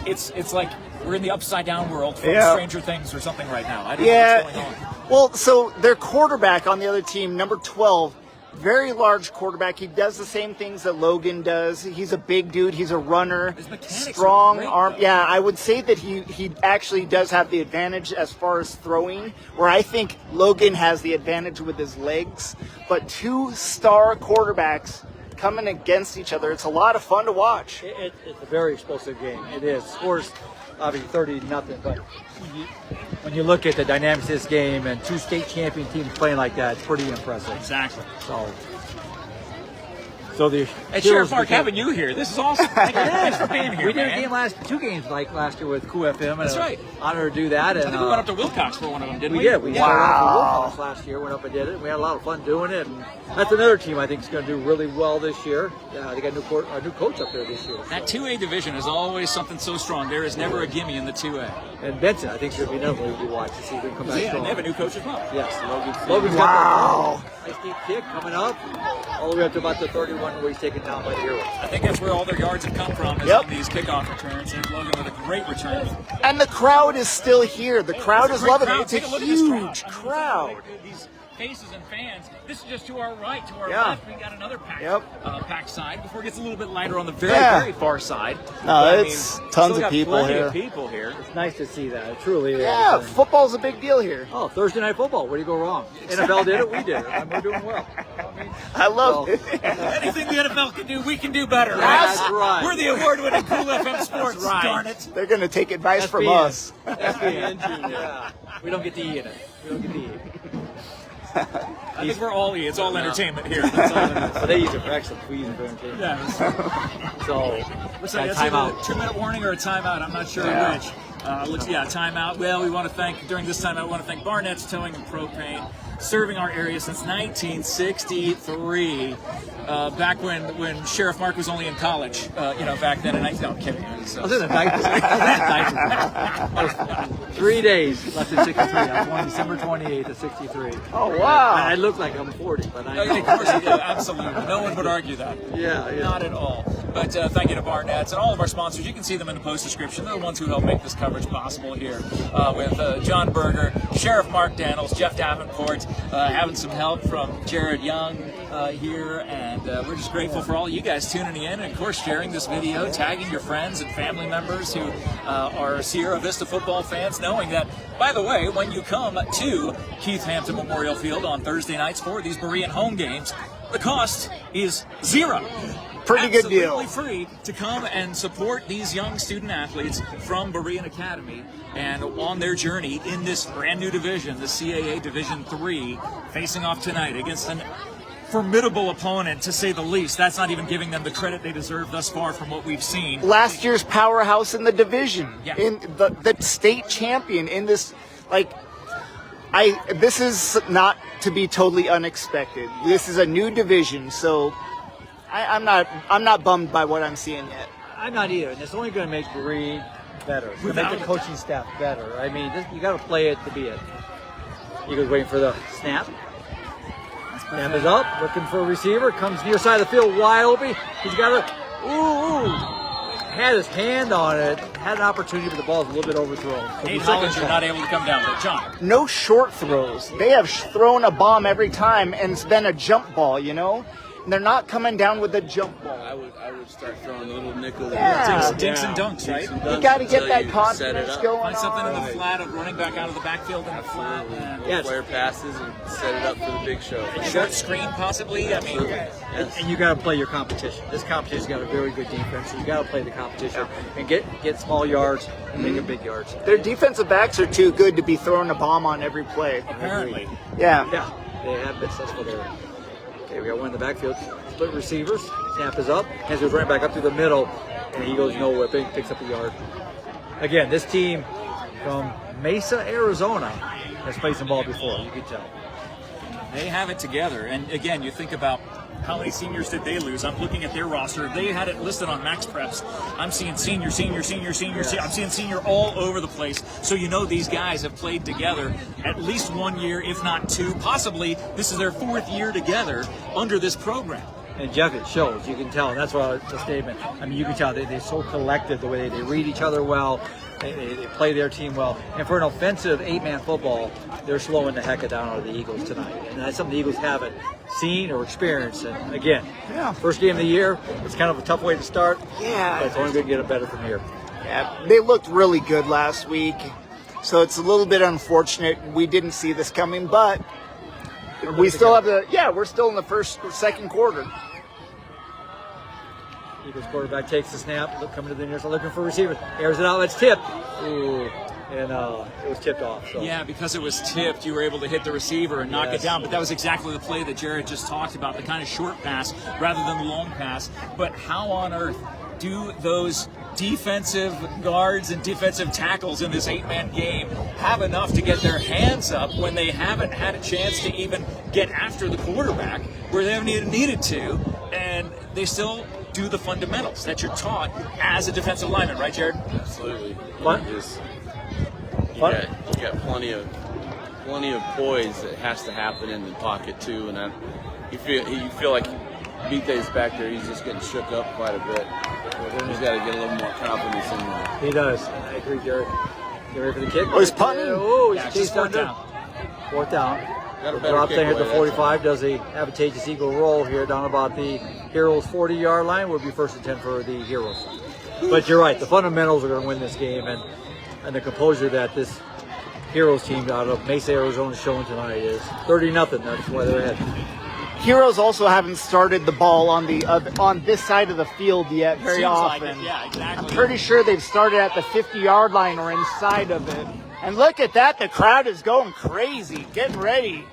it's like we're in the upside down world from Stranger Things or something right now. I don't know what's going on. Well, so their quarterback on the other team, number 12, very large quarterback. He does the same things that Logan does. He's a big dude. He's a runner. His mechanics strong are great, arm. though. Yeah, I would say that he actually does have the advantage as far as throwing, where I think Logan has the advantage with his legs. But 2 star quarterbacks coming against each other. It's a lot of fun to watch. It's a very explosive game. It is. Scores obviously 30-0, but when you look at the dynamics of this game and 2 state champion teams playing like that, it's pretty impressive. Exactly. So So the And Sheriff Mark, having you here, this is awesome. Thanks for being here. We did man. a game two games last year with Cool FM. That's right. Honor to do that. And I think we went up to Wilcox for one of them, didn't we? We did. We Wow. started off with Wilcox last year. Went up and did it. We had a lot of fun doing it. And that's another team I think is going to do really well this year. They got a new coach up there this year. That 2A division is always something so strong. There is never a gimme in the 2A. And Benson, I think, is going to be another one we watch to see if they can come back Yeah, strong. and they have a new coach as well. Yes, Logan's Wow. got a nice deep kick coming up, all the way up to about the 31 where he's taken down by the Heroes. I think that's where all their yards have come from, is Yep. on these kickoff returns. And Logan with a great return. And the crowd is still here. The crowd It's a is great loving crowd. it. It's a Take look at this huge I mean, crowd. These faces and fans. This is just to our right. To our Yeah. left, we got another packed, Yep. packed side before it gets a little bit lighter on the very, Yeah. very far side. No, But, it's tons still of got people plenty here. of people here. It's nice to see that. It truly is. Yeah, And- football's a big deal here. Oh, Thursday Night Football. Where do you go wrong? NFL did it. We did it. And we're doing well. I love Well, it. Anything the NFL can do, we can do better. That's right. We're the award-winning Cool FM Sports. right. Darn it. They're going to take advice from SBN. us. SBN, yeah. We don't get to eat in it. We don't get to eat. I think we're all E. It's all entertainment here. That's all it is. But they use it for excellent. We use it for entertainment. Yeah. So, What's got that? That's timeout. either a 2-minute warning or a timeout. I'm not sure Yeah. which. Timeout. Well, we want to thank, during this timeout, we want to thank Barnett's Towing and Propane, serving our area since 1963. Back when Sheriff Mark was only in college, back then in 19. No, I'm kidding. I was in the diapers. I was 3 days left in 63. I was born December 28th of 63. Oh, wow. I look like I'm 40, but I Of course, yeah, absolutely. No one would argue that. Yeah. Not at all. But thank you to Barnett's and all of our sponsors. You can see them in the post description. They're the ones who help make this coverage possible here with John Berger, Sheriff Mark Daniels, Jeff Davenport, having some help from Jared Young here. And we're just grateful for all you guys tuning in and, of course, sharing this video, tagging your friends and family members who are Sierra Vista football fans, knowing that, by the way, when you come to Keith Hampton Memorial Field on Thursday nights for these Berean home games, the cost is $0. Pretty good deal. Absolutely free to come and support these young student athletes from Berean Academy and on their journey in this brand new division, the CAA Division III, facing off tonight against an formidable opponent, to say the least. That's not even giving them the credit they deserve thus far from what we've seen. Last year's powerhouse in the division, Yeah. in the state champion in this, this is not to be totally unexpected. This is a new division, so I'm not bummed by what I'm seeing yet. I'm not either. And it's only going to make Berean better. It's going to make the coaching staff better. I mean, you got to play it to be it. Eagles waiting for the snap. Snap is up, looking for a receiver. Comes near side of the field, wide open. He's got had his hand on it. Had an opportunity, but the ball's a little bit overthrown. So Nate he's looking Hollinger for- not able to come down there. John. No short throws. They have thrown a bomb every time, and it's been a jump ball, And they're not coming down with a jump ball. I would start throwing a little nickel. Yeah. Dinks and dunks, right? You got to get until that you set it confidence up. going Find something in on. the flat of running back out of the backfield in the flat. And Yes. Flare passes and set it up for the big show. short screen, possibly. I mean, And you got to play your competition. This competition's got a very good defense, so you got to play the competition and get small yards and make them big yards. Their defensive backs are too good to be throwing a bomb on every play. apparently. Yeah. Yeah, they have been successful there. Okay, we got one in the backfield. Split receivers. Snap is up. Hands goes running back up through the middle, and he goes nowhere. Picks up a yard. Again, this team from Mesa, Arizona, has played some ball before. You can tell. They have it together. And again, you think about how many seniors did they lose? I'm looking at their roster. They had it listed on Max Preps. I'm seeing senior. I'm seeing senior all over the place. So these guys have played together at least 1 year, if not two. Possibly this is their 4th year together under this program. And Jeff, it shows. You can tell. And that's why the statement. I mean, you can tell they're so collected, the way they read each other well. They play their team well. And for an offensive 8-man football, they're slowing the heck down out of the Eagles tonight. And that's something the Eagles haven't seen or experienced. And again, first game of the year, it's kind of a tough way to start. Yeah. But it's only going to get it better from here. Yeah, they looked really good last week, so it's a little bit unfortunate we didn't see this coming, but we still have we're still in the second quarter. Eagles quarterback takes the snap, coming to the near side, looking for a receiver. Airs it out, it's tipped. Ooh, and it was tipped off. So. Yeah, because it was tipped, you were able to hit the receiver and knock it down. But that was exactly the play that Jared just talked about, the kind of short pass rather than the long pass. But how on earth do those defensive guards and defensive tackles in this 8-man game have enough to get their hands up when they haven't had a chance to even get after the quarterback where they haven't even needed to, and they still do the fundamentals that you're taught as a defensive lineman, right, Jared? Absolutely. Fun? You got plenty of poise that has to happen in the pocket too, and you feel like Vita's back there. He's just getting shook up quite a bit. He's got to get a little more confidence in there. He does. I agree, Jared. Get ready for the kick. Oh, he's punting. Oh, he's Yeah, chased fourth under. down. Fourth down. Got a better Drops in here at the kick away, 45. Does the advantageous Eagle roll here down about the Heroes 40-yard line. Will be first and 10 for the Heroes. But you're right. The fundamentals are going to win this game, and the composure that this Heroes team out of Mesa, Arizona is showing tonight is 30-0. That's why they're ahead. Heroes also haven't started the ball on this side of the field yet very Seems often. like it. Yeah, exactly. I'm pretty sure they've started at the 50-yard line or inside of it. And look at that, the crowd is going crazy, getting ready.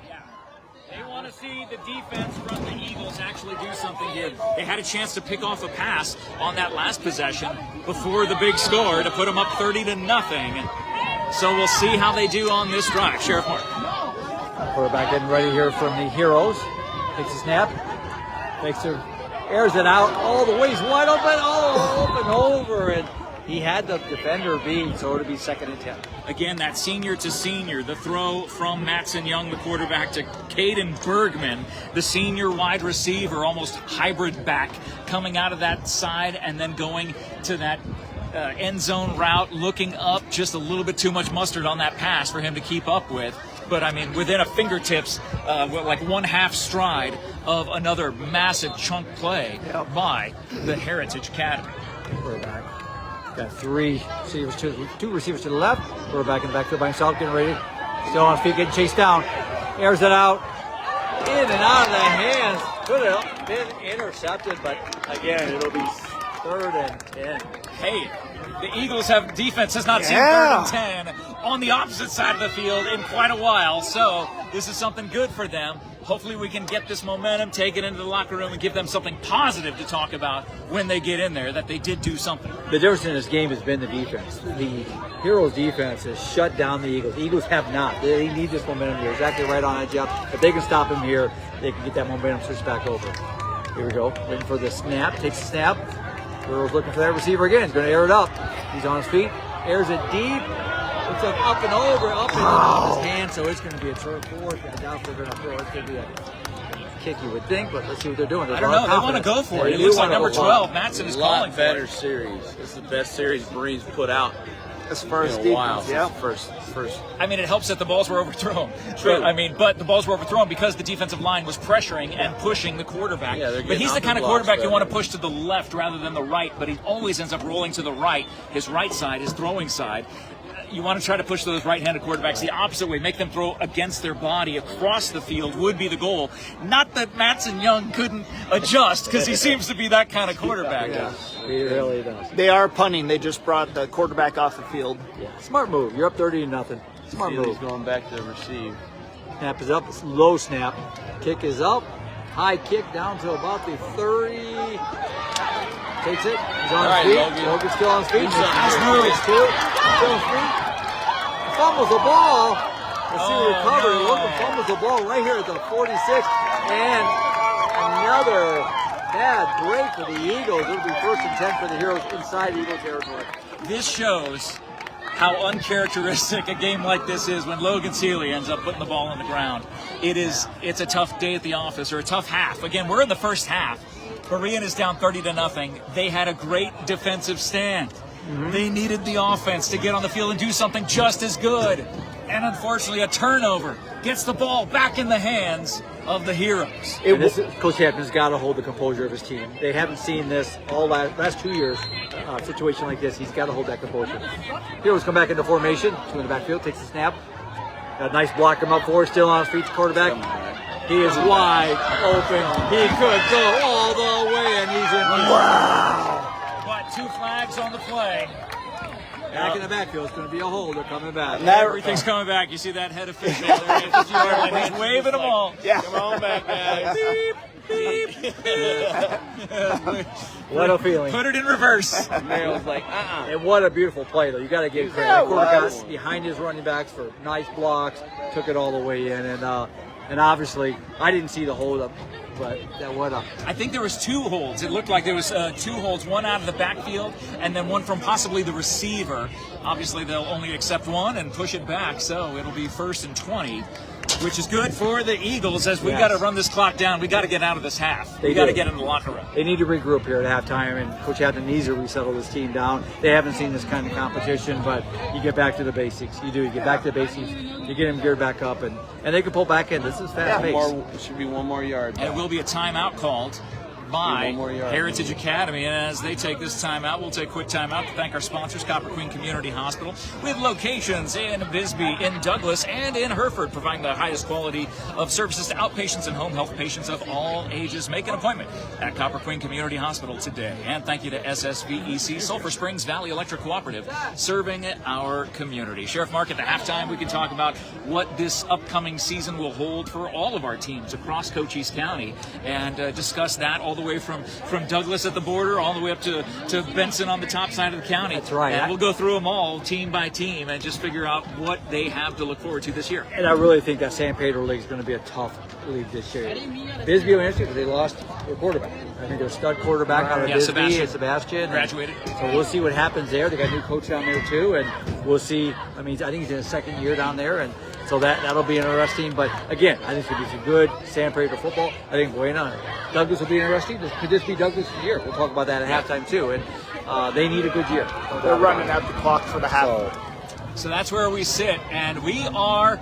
They want to see the defense from the Eagles actually do something here. They had a chance to pick off a pass on that last possession before the big score to put them up 30-0. So we'll see how they do on this drive. Sheriff Mark. Quarterback getting ready here from the Heroes. Takes a snap. Airs it out all the way. He's wide open. Over. And he had the defender beat, so it'll be second and 10. Again, that senior to senior, the throw from Matson Young, the quarterback, to Caden Bergman, the senior wide receiver, almost hybrid back, coming out of that side and then going to that end zone route, looking up, just a little bit too much mustard on that pass for him to keep up with. But I mean, within a fingertips, like 1/2 stride of another massive chunk play by the Heritage Academy. Quarterback. Got three receivers, two receivers to the left. Quarterback in the backfield by himself, getting ready. Still on his feet, getting chased down. Airs it out. In and out of the hands. Could have been intercepted, but again, it'll be third and 10. Hey, the Eagles have defense has not seen third and 10 on the opposite side of the field in quite a while, so this is something good for them. Hopefully we can get this momentum, take it into the locker room, and give them something positive to talk about when they get in there, that they did do something. The difference in this game has been the defense. The Heroes defense has shut down the Eagles. The Eagles have not. They need this momentum. You're exactly right on it, Jeff. If they can stop him here, they can get that momentum switched back over. Here we go. Waiting for the snap. Takes the snap. Heroes looking for that receiver again. He's going to air it up. He's on his feet. Airs it deep. Looks like up and over, up and off his hand, so it's going to be a third, fourth. I doubt they're going to throw it. It's going to be a kick, you would think, but let's see what they're doing. I don't know. They want to go for it. It looks like number 12, Matson, is calling for it. Better series. It's the best series Marines put out As far as in a while. defense, yeah. First. I mean, it helps that the balls were overthrown. True. But the balls were overthrown because the defensive line was pressuring and pushing the quarterback. Yeah, they're but he's getting the kind of off the blocks quarterback you want to better. push to the left rather than the right, but he always ends up rolling to the right, his right side, his throwing side. You want to try to push those right-handed quarterbacks the opposite way, make them throw against their body across the field would be the goal. Not that Matson Young couldn't adjust, because he seems to be that kind of quarterback. Yeah, he really does. They are punting. They just brought the quarterback off the field. Yeah. Smart move. You're up 30-0. Smart He's move. going back to receive. Snap is up. It's low snap. Kick is up. High kick down to about the 30. Takes it. He's on All his right, feet. Logan. Logan's still on his feet. Nice move. Gets two. Still on his feet. Fumbles the ball. Let's see the recovery. no. Logan fumbles the ball right here at the 46. And another bad break for the Eagles. It'll be first and 10 for the Heroes inside Eagle territory. This shows how uncharacteristic a game like this is when Logan Seeley ends up putting the ball on the ground. It's a tough day at the office, or a tough half. Again, we're in the first half. Berean is down 30-0. They had a great defensive stand. They needed the offense to get on the field and do something just as good. And unfortunately, a turnover gets the ball back in the hands of the Heroes. Coach Hampton's got to hold the composure of his team. They haven't seen this all last 2 years. Situation like this, he's got to hold that composure. Heroes come back into formation. Two in the backfield, takes the snap. Got a nice block him up for, still on his feet, the quarterback. He is wide open. He could go all the way, and he's in. But 2 flags on the play. Back in the backfield, it's going to be a hold. They're coming back. Everything's coming back. You see that head official there. He's waving them all. Yeah. Come on back, guys. Beep, beep. What a feeling. Put it in reverse. Merrill's like, And what a beautiful play, though. You got to give credit. Yeah, The quarterback got behind his running backs for nice blocks, took it all the way in, and obviously I didn't see the hold up, but what a. I think there was 2 holds. It looked like there was 2 holds, one out of the backfield and then one from possibly the receiver. Obviously, they'll only accept one and push it back, so it'll be 1st and 20. Which is good for the Eagles as we got to run this clock down. We got to get out of this half. We got to get in the locker room. They need to regroup here at halftime, and Coach Hampton needs to resettle this team down. They haven't seen this kind of competition, but you get back to the basics. You do. You get back to the basics. You get them geared back up, and they can pull back in. This is fast-paced. Should be 1 more yard. And it will be a timeout called by One more yard. Heritage Academy. And as they take this timeout, we'll take a quick timeout to thank our sponsors, Copper Queen Community Hospital, with locations in Bisbee, in Douglas, and in Hereford, providing the highest quality of services to outpatients and home health patients of all ages. Make an appointment at Copper Queen Community Hospital today. And thank you to SSVEC, Sulphur Springs Valley Electric Cooperative, serving our community. Sheriff Mark, at the halftime, we can talk about what this upcoming season will hold for all of our teams across Cochise County and discuss that all the way from Douglas at the border all the way up to Benson on the top side of the county. That's right. And we'll go through them all team by team and just figure out what they have to look forward to this year. And I really think that San Pedro League is going to be a tough league this year. Bisbee and Douglas, they lost their quarterback. I think their stud quarterback out of Bisbee, Sebastian. Graduated. So we'll see what happens there. They got a new coach down there too, and we'll see. I mean, I think he's in his 2nd year down there, and so that'll be interesting. But again, I think it's going to be some good San Pedro football. I think Douglas will be interesting. Could this be Douglas' year? We'll talk about that at halftime too. And they need a good year. They're running out the clock for the half. So that's where we sit, and we are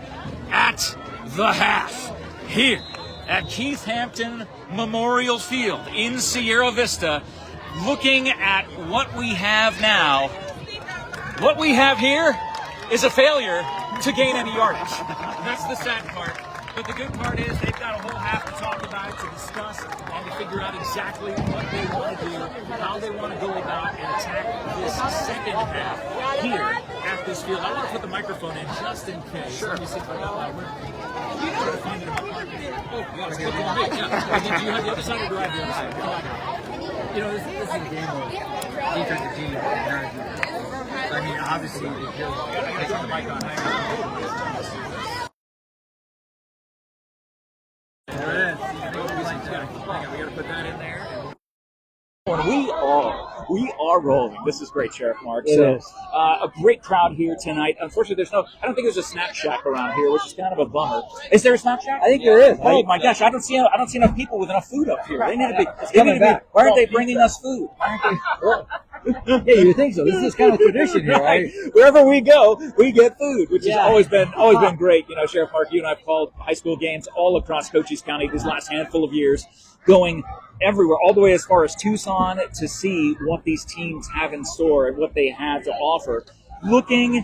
at the half here at Keith Hampton Memorial Field in Sierra Vista, looking at what we have now. What we have here is a failure to gain any yardage. That's the sad part. But the good part is they've got a whole half to talk about it, to discuss, and to figure out exactly what they want to do, how they want to go about and attack this second half here at this field. I want to put the microphone in just in case. Sure. Let me see if I got I'm trying to find it in my pocket. Oh, yeah, it's looking at me. Yeah. Do you have the other side or do I have the other side? This is a game of defensive team. I mean, obviously, Turn the mic on. there it is. We got to put that in there. We are rolling. This is great, Sheriff Mark. It is. A great crowd here tonight. Unfortunately, I don't think there's a snack shack around here, which is kind of a bummer. Is there a snack shack? I think there is. Oh my gosh, I don't see enough people with enough food up here. They need to be. back. Why aren't they bringing us food? Yeah, you think so? This is kind of tradition here, right? Wherever we go, we get food, which has always been great. Sheriff Mark, you and I have called high school games all across Cochise County these last handful of years, going everywhere, all the way as far as Tucson, to see what these teams have in store and what they have to offer. Looking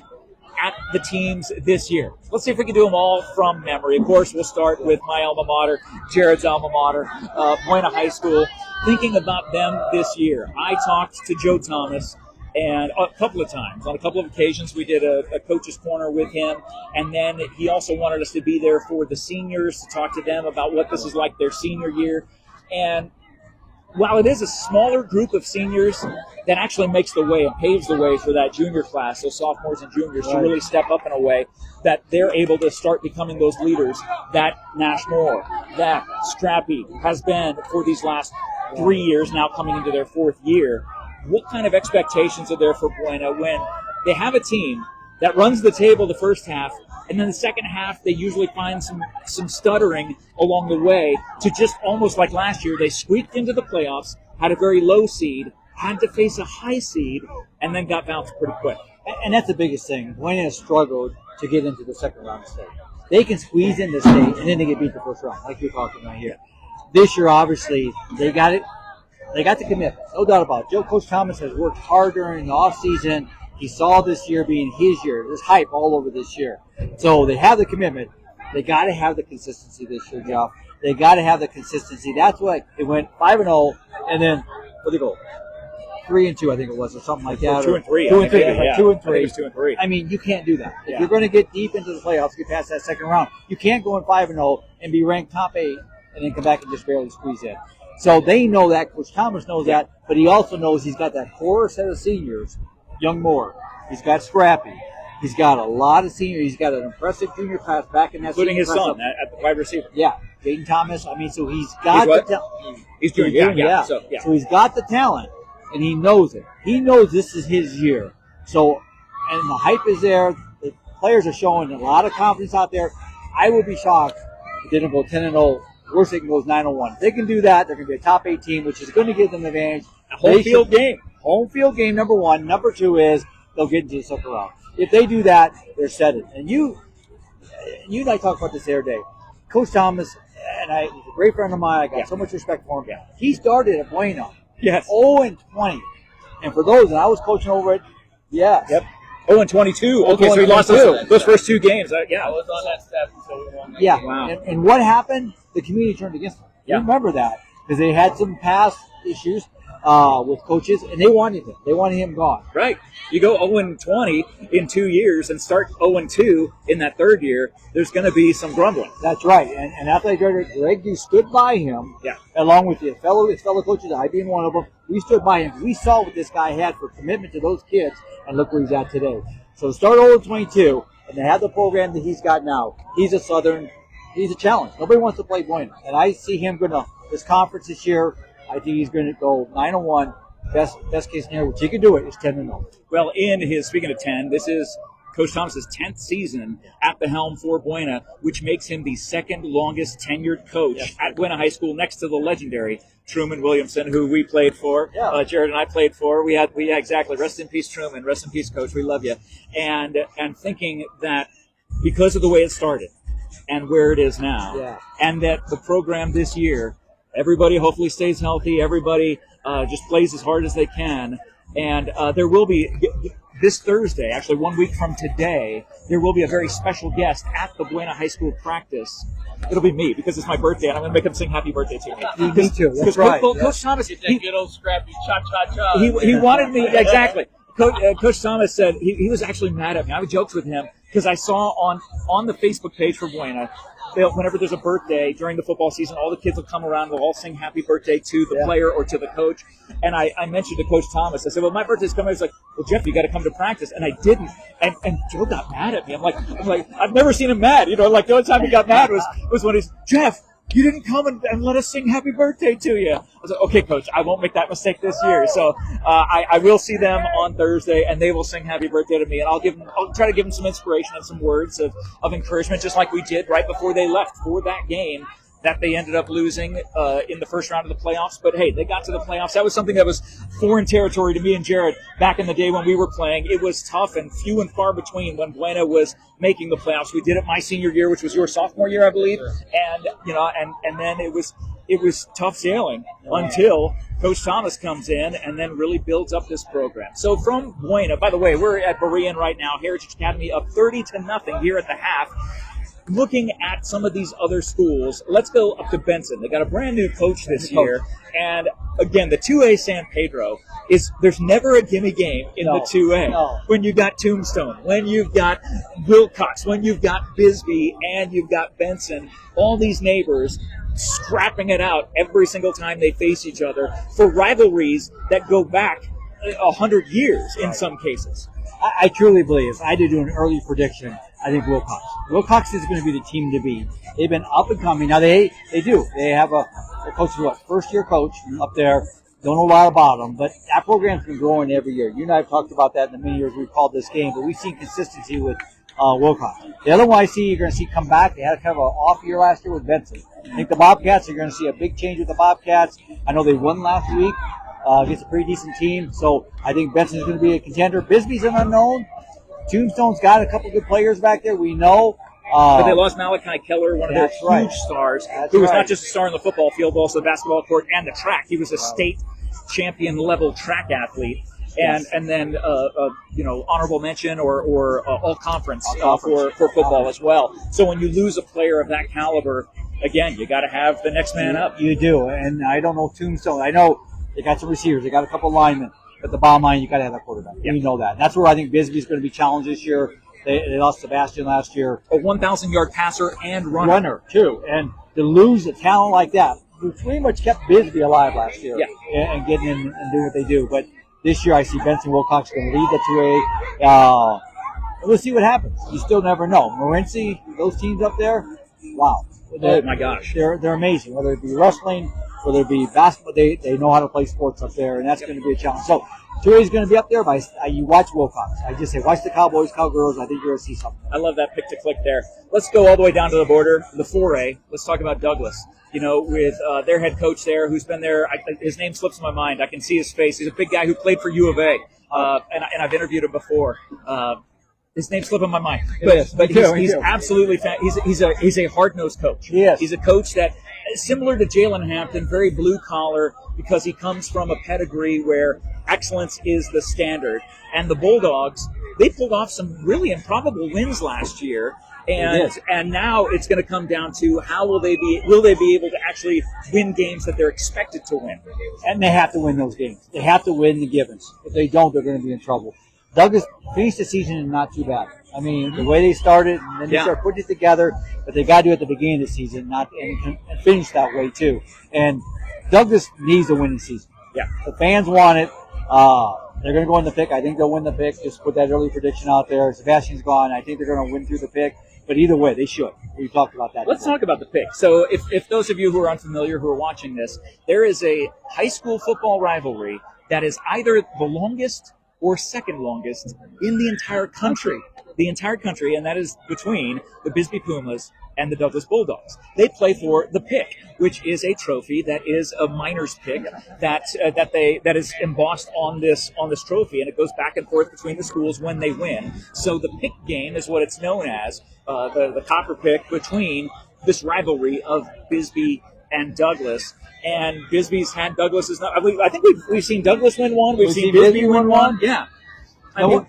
at the teams this year. Let's see if we can do them all from memory. Of course, we'll start with my alma mater, Jared's alma mater, Buena High School. Thinking about them this year, I talked to Joe Thomas, and a couple of times, on a couple of occasions, we did a coach's corner with him, and then he also wanted us to be there for the seniors to talk to them about what this is like their senior year. And while it is a smaller group of seniors, that actually makes the way and paves the way for that junior class, those sophomores and juniors, to really step up in a way that they're able to start becoming those leaders that Nash Moore, that Strappy has been for these last 3 years, now coming into their 4th year. What kind of expectations are there for Buena when they have a team that runs the table the first half, and then the second half they usually find some stuttering along the way, to just almost like last year, they squeaked into the playoffs, had a very low seed, had to face a high seed, and then got bounced pretty quick. And that's the biggest thing. Buena has struggled to get into the second round of state. They can squeeze in the state, and then they get beat the first round, like you're talking about here. This year, obviously, they got it. They got the commitment, no doubt about it. Coach Thomas has worked hard during the offseason. He saw this year being his year. There's hype all over this year. So they have the commitment. They got to have the consistency this year, Jeff. They got to have the consistency. That's what it went 5-0, and then where'd they go? 3-2, I think it was, or something like that. 2 and 3. 2 and 3. Yeah. 2 and I think 3. it was 2 and 3. I mean, you can't do that. Yeah. If you're going to get deep into the playoffs, get past that second round, you can't go in 5-0 and be ranked top 8 and then come back and just barely squeeze in. So they know that. Coach Thomas knows that, but he also knows he's got that core set of seniors. Young Moore, he's got Scrappy. He's got a lot of seniors. He's got an impressive junior class back in that. Including his son at the wide receiver. Yeah, Jaden Thomas. I mean, so he's got the talent. He's doing, yeah. So he's got the talent, and he knows it. He knows this is his year. So, and the hype is there. The players are showing a lot of confidence out there. I would be shocked if they don't go 10-0. Worst they can go is 9-1. If they can do that, they're going to be a top 8 team, which is going to give them an advantage. A home field game. Home field game, number 1. Number 2 is they'll get into the second round. If they do that, they're set it. And you and I talk about this every day. Coach Thomas, he's a great friend of mine. I got so much respect for him. Yeah. He started at Bueno. Yes. 0-20. And for those, and I was coaching over it, yes. Yep. 0-22. Okay, so he lost those first 2 games. I was on that staff until we won. Yeah. Wow. And what happened? The community turned against him. Yeah. You remember that because they had some past issues with coaches, and they wanted him. They wanted him gone. Right. You go 0-20 in 2 years and start 0-2 in that third year, there's going to be some grumbling. That's right. And athletic director Greg D stood by him, along with his fellow coaches, I being one of them. We stood by him. We saw what this guy had for commitment to those kids, and look where he's at today. So to start 0-22, and to have the program that he's got now, he's a challenge. Nobody wants to play Bueno. And I see him going to this conference this year. I think he's going to go 9-1. Best case scenario, which he can do it, is 10-0. Well, speaking of 10, this is Coach Thomas's 10th season at the helm for Buena, which makes him the second longest tenured coach at Buena High School, next to the legendary Truman Williamson, who we played for. Jared and I played for. We exactly. Rest in peace, Truman. Rest in peace, Coach. We love you. And thinking that because of the way it started and where it is now, and that the program this year, everybody hopefully stays healthy. Everybody just plays as hard as they can. And there will be, this Thursday, actually 1 week from today, there will be a very special guest at the Buena High School practice. It'll be me because it's my birthday, and I'm going to make him sing happy birthday to me. Me too. That's right. Coach Thomas, Get that good old scrappy cha-cha-cha. he wanted me, exactly. Coach Thomas said he was actually mad at me. I would jokes with him because I saw on the Facebook page for Buena, whenever there's a birthday during the football season, all the kids will come around. They'll all sing happy birthday to the player or to the coach. And I mentioned to Coach Thomas, I said, well, my birthday's coming. He's like, well, Jeff, you got to come to practice. And I didn't. And Joe got mad at me. I'm like, I've never seen him mad. You know, like the only time he got mad was when he's, Jeff, you didn't come and let us sing happy birthday to you. I was like, okay, Coach, I won't make that mistake this year. So I will see them on Thursday, and they will sing happy birthday to me. And I'll try to give them some inspiration and some words of encouragement, just like we did right before they left for that game that they ended up losing in the first round of the playoffs. But, hey, they got to the playoffs. That was something that was foreign territory to me and Jared back in the day when we were playing. It was tough and few and far between when Buena was making the playoffs. We did it my senior year, which was your sophomore year, I believe. And, and then it was tough sailing until Coach Thomas comes in and then really builds up this program. So from Buena, by the way, we're at Berean right now, Heritage Academy, up 30-0 here at the half. Looking at some of these other schools, let's go up to Benson. They got a brand new coach this year. And again, the 2A San Pedro there's never a gimme game in the 2A. No. When you've got Tombstone, when you've got Wilcox, when you've got Bisbee, and you've got Benson, all these neighbors scrapping it out every single time they face each other for rivalries that go back 100 years in some cases. I truly believe, if I did do an early prediction, I think Wilcox. Wilcox is going to be the team to beat. They've been up and coming. Now, they do. They have a coach, first-year coach up there. Don't know a lot about them, but that program's been growing every year. You and I have talked about that in the many years we've called this game, but we've seen consistency with Wilcox. The other one I see you're going to see come back, they had kind of an off year last year with Benson. I think the Bobcats are going to see a big change with the Bobcats. I know they won last week against a pretty decent team, so I think Benson's going to be a contender. Bisbee's an unknown. Tombstone's got a couple good players back there, we know. But they lost Malachi Keller, one of their huge stars, who was not just a star in the football field, but also the basketball court and the track. He was a state champion level track athlete. And then honorable mention or all conference for football as well. So when you lose a player of that caliber, again, you got to have the next man up. You do, and I don't know Tombstone. I know they got some receivers, they got a couple linemen. But the bottom line, you got to have that quarterback. Yeah. You know that. And that's where I think Bisbee's going to be challenged this year. They lost Sebastian last year. A 1,000-yard passer and runner. Too. And to lose a talent like that, who pretty much kept Bisbee alive last year and getting in and doing what they do. But this year I see Benson Wilcox going to lead the 2A. We'll see what happens. You still never know. Morenci, those teams up there, wow. Oh, my gosh. They're amazing. Whether it be wrestling, whether it be basketball, they know how to play sports up there, and that's going to be a challenge. So 2A is going to be up there, but you watch Wilcox. I just say watch the Cowboys, Cowgirls. I think you're going to see something. I love that pick to click there. Let's go all the way down to the border, the 4A. Let's talk about Douglas. You know, with their head coach there, who's been there. His name slips my mind. I can see his face. He's a big guy who played for U of A, and I've interviewed him before. His name's slipping my mind, but he's absolutely he's a hard-nosed coach. Yes. He's a coach that, similar to Jalen Hampton, very blue-collar, because he comes from a pedigree where excellence is the standard. And the Bulldogs, they pulled off some really improbable wins last year, and now it's going to come down to how will they be able to actually win games that they're expected to win. And they have to win those games. They have to win the givens. If they don't, they're going to be in trouble. Douglas finished the season not too bad. I mean, the way they started, and then they start putting it together, but they got to do it at the beginning of the season, and finish that way too. And Douglas needs a winning season. Yeah, the fans want it. They're going to go in the pick. I think they'll win the pick. Just put that early prediction out there. Sebastian's gone. I think they're going to win through the pick. But either way, they should. We talked about that. Let's talk about the pick. So if those of you who are unfamiliar who are watching this, there is a high school football rivalry that is either the longest or second longest in the entire country. And that is between the Bisbee Pumas and the Douglas Bulldogs. They play for the pick, which is a trophy that is a minor's pick that is embossed on this trophy, and it goes back and forth between the schools when they win. So the pick game is what it's known as, the copper pick between this rivalry of Bisbee and Douglas. And Bisbee's had Douglas's. I think we've seen Douglas win one. We've seen Bisbee win one. Yeah, I mean,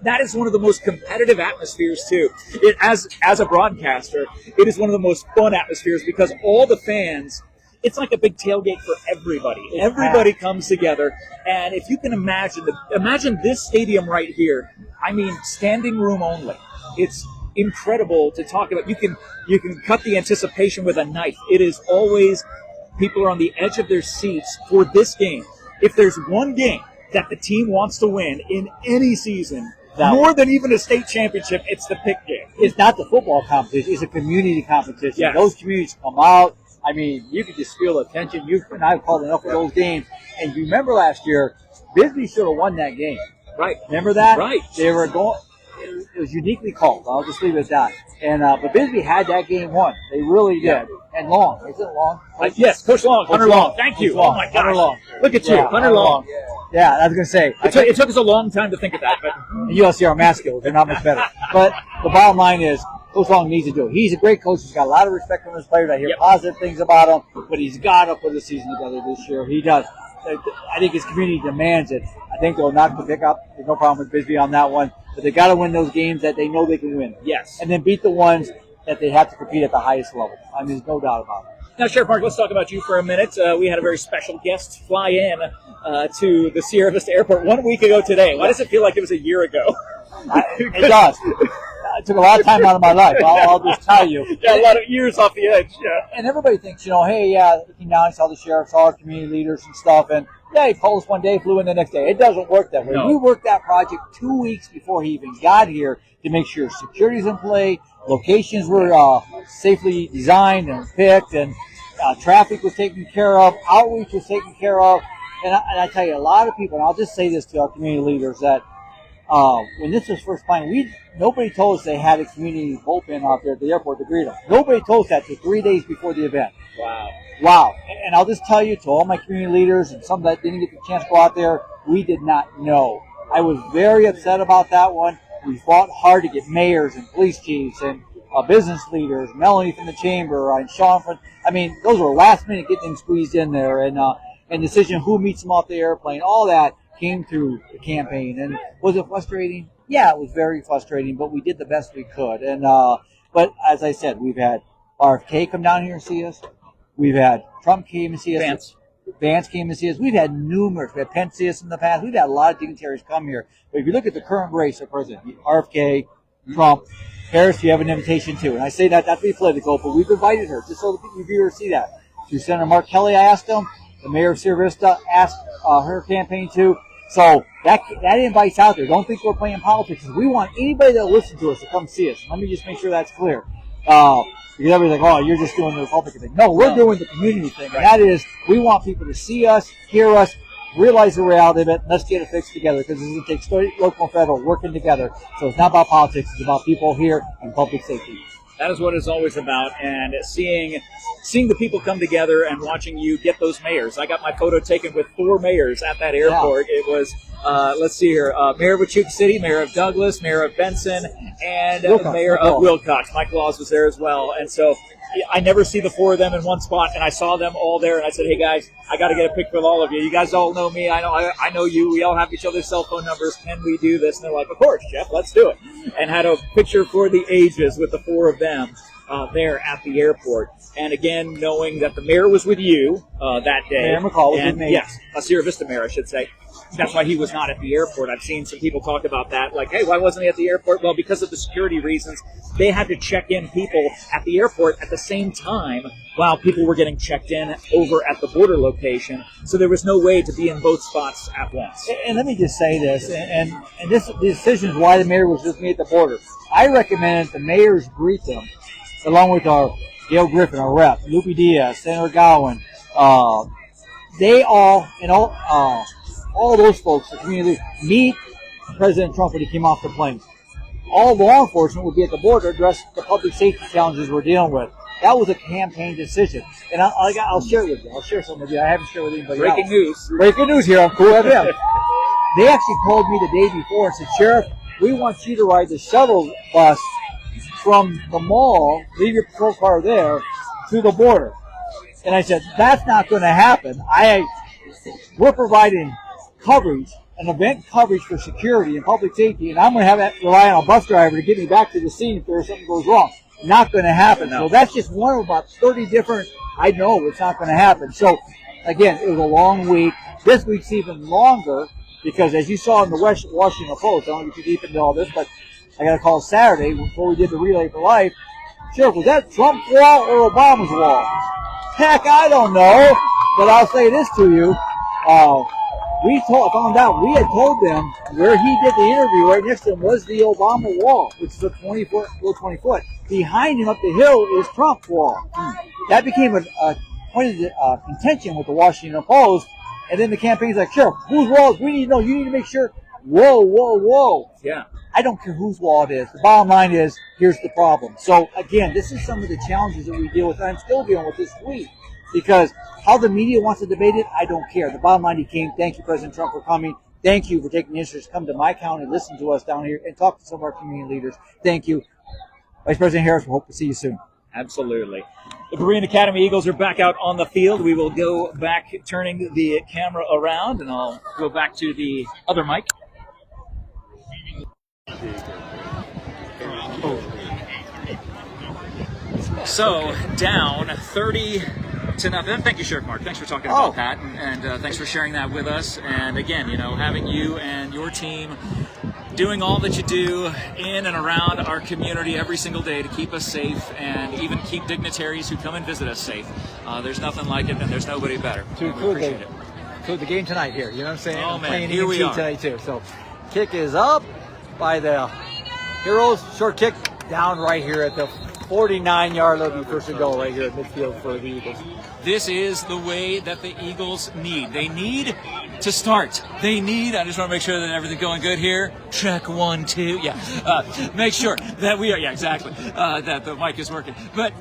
that is one of the most competitive atmospheres too. As a broadcaster, it is one of the most fun atmospheres because all the fans. It's like a big tailgate for everybody. Everybody comes together, and if you can imagine this stadium right here. I mean, standing room only. It's incredible to talk about. You can cut the anticipation with a knife. It is always. People are on the edge of their seats for this game. If there's one game that the team wants to win in any season, more than even a state championship, it's the pick game. It's not the football competition. It's a community competition. Yes. Those communities come out. I mean, you can just feel the tension. You and I have called enough of those games. And you remember last year, Bisbee should have won that game. Right. Remember that? Right. They were going. It was uniquely called. I'll just leave it at that. And but Bisbee had that game won. They really did. Yeah. And Long. Is it Long? Yes, Coach Long. Hunter Long. Thank you. Long. Oh, my gosh. Hunter Long. Look at you. Hunter Long. Yeah, I was going to say. It took us a long time to think of that. But you all see our math skills. They're not much better. But the bottom line is, Coach Long needs to do it. He's a great coach. He's got a lot of respect from his players. I hear positive things about him. But he's got to put the season together this year. He does. I think his community demands it. I think they'll knock the pick up. There's no problem with Bisbee on that one. But they got to win those games that they know they can win. Yes. And then beat the ones that they have to compete at the highest level. I mean, there's no doubt about it. Now, Sheriff Mark, let's talk about you for a minute. We had a very special guest fly in to the Sierra Vista Airport 1 week ago today. Why does it feel like it was a year ago? It does. It took a lot of time out of my life. I'll just tell you. Yeah, a lot of years off the edge. Yeah. And everybody thinks, hey, looking down, I saw the sheriff, saw our community leaders and stuff, and he called us one day, flew in the next day. It doesn't work that way. No. We worked that project 2 weeks before he even got here to make sure security's in play, locations were safely designed and picked, and traffic was taken care of, outreach was taken care of. And I tell you, a lot of people, and I'll just say this to our community leaders, that when this was first planned, nobody told us they had a community bullpen out there at the airport to greet them. Nobody told us that till 3 days before the event. Wow. And I'll just tell you, to all my community leaders and some that didn't get the chance to go out there, we did not know. I was very upset about that one. We fought hard to get mayors and police chiefs and business leaders, Melanie from the chamber and Sean from, those were last minute getting squeezed in there, and decision who meets them off the airplane, all that came through the campaign. And was it frustrating? Yeah, it was very frustrating, but we did the best we could. And but as I said, we've had RFK come down here and see us. We've had Trump came and see us. Vance came to see us. We've had numerous. We had Penn see us in the past. We've had a lot of dignitaries come here. But if you look at the current race of President, RFK, Trump, Harris, you have an invitation too. And I say that not to be political, but we've invited her just so the viewers see that. To Senator Mark Kelly, I asked him. The mayor of Sierra Vista asked her campaign too. So that invite's out there. Don't think we're playing politics. We want anybody that listens to us to come see us. Let me just make sure that's clear. Because everybody's like, oh, you're just doing the Republican thing. No, we're doing the community thing. And that is, we want people to see us, hear us, realize the reality of it. Let's get it fixed together, because it takes state, local, and federal working together. So it's not about politics. It's about people here and public safety. That is what it's always about, and seeing the people come together and watching you get those mayors. I got my photo taken with 4 mayors at that airport. Yeah. It was, let's see here, Mayor of Cochise City, Mayor of Douglas, Mayor of Benson, and Mayor of Wilcox. Mike Laws was there as well. And so I never see the 4 of them in one spot, and I saw them all there, and I said, hey, guys, I got to get a pic with all of you. You guys all know me. I know you. We all have each other's cell phone numbers. Can we do this? And they're like, of course, Jeff, let's do it. And had a picture for the ages with the 4 of them there at the airport. And again, knowing that the mayor was with you that day. Mayor McCall was with me. Yes, a Sierra Vista mayor, I should say. That's why he was not at the airport. I've seen some people talk about that, like, hey, why wasn't he at the airport? Well, because of the security reasons, they had to check in people at the airport at the same time while people were getting checked in over at the border location. So there was no way to be in both spots at once. And let me just say this, and this decision is why the mayor was with me at the border. I recommend the mayors greet them, along with our Gail Griffin, our rep, Lupe Diaz, Senator Gowan. They all those folks, the community, meet President Trump when he came off the plane. All law enforcement would be at the border, address the public safety challenges we're dealing with. That was a campaign decision. And I'll share it with you. I'll share some with you. I haven't shared with anybody else. Breaking news. Breaking news here on Cool FM. They actually called me the day before and said, Sheriff, we want you to ride the shuttle bus from the mall, leave your patrol car there, to the border. And I said, that's not going to happen. We're providing coverage, an event coverage for security and public safety, and I'm going to have that rely on a bus driver to get me back to the scene if there's something goes wrong. Not going to happen. No. So that's just one of about 30 different, I know it's not going to happen. So, again, it was a long week. This week's even longer because, as you saw in the Washington Post, I don't get too deep into all this, but I got a call Saturday before we did the Relay for Life. Sheriff, was that Trump's wall or Obama's wall? Heck, I don't know, but I'll say this to you. Found out we had told them where he did the interview right next to him was the Obama wall, which is a 20 foot. Behind him up the hill is Trump's wall. That became a point of contention with the Washington Post. And then the campaign's like, Sheriff, whose walls? We need to know. You need to make sure. Whoa. Yeah. I don't care whose wall it is. The bottom line is, here's the problem. So, again, this is some of the challenges that we deal with, and I'm still dealing with this week. Because how the media wants to debate it, I don't care. The bottom line, he came. Thank you, President Trump, for coming. Thank you for taking the interest to come to my county, listen to us down here, and talk to some of our community leaders. Thank you. Vice President Harris, we hope to see you soon. Absolutely. The Berean Academy Eagles are back out on the field. We will go back, turning the camera around, and I'll go back to the other mic. So, down 30-0. Thank you, Sheriff Mark. Thanks for talking about that, and thanks for sharing that with us. And again, having you and your team doing all that you do in and around our community every single day to keep us safe and even keep dignitaries who come and visit us safe. There's nothing like it, and there's nobody better. We appreciate it. So the game tonight here, you know what I'm saying? Oh, man, here we are. Tonight too. So, kick is up by the Heroes. Short kick down right here at the 49-yard line. First and goal right here at midfield for the Eagles. This is the way that the Eagles need. They need to start. I just want to make sure that everything's going good here. Check 1, 2. Yeah. Make sure that we are, exactly, that the mic is working. But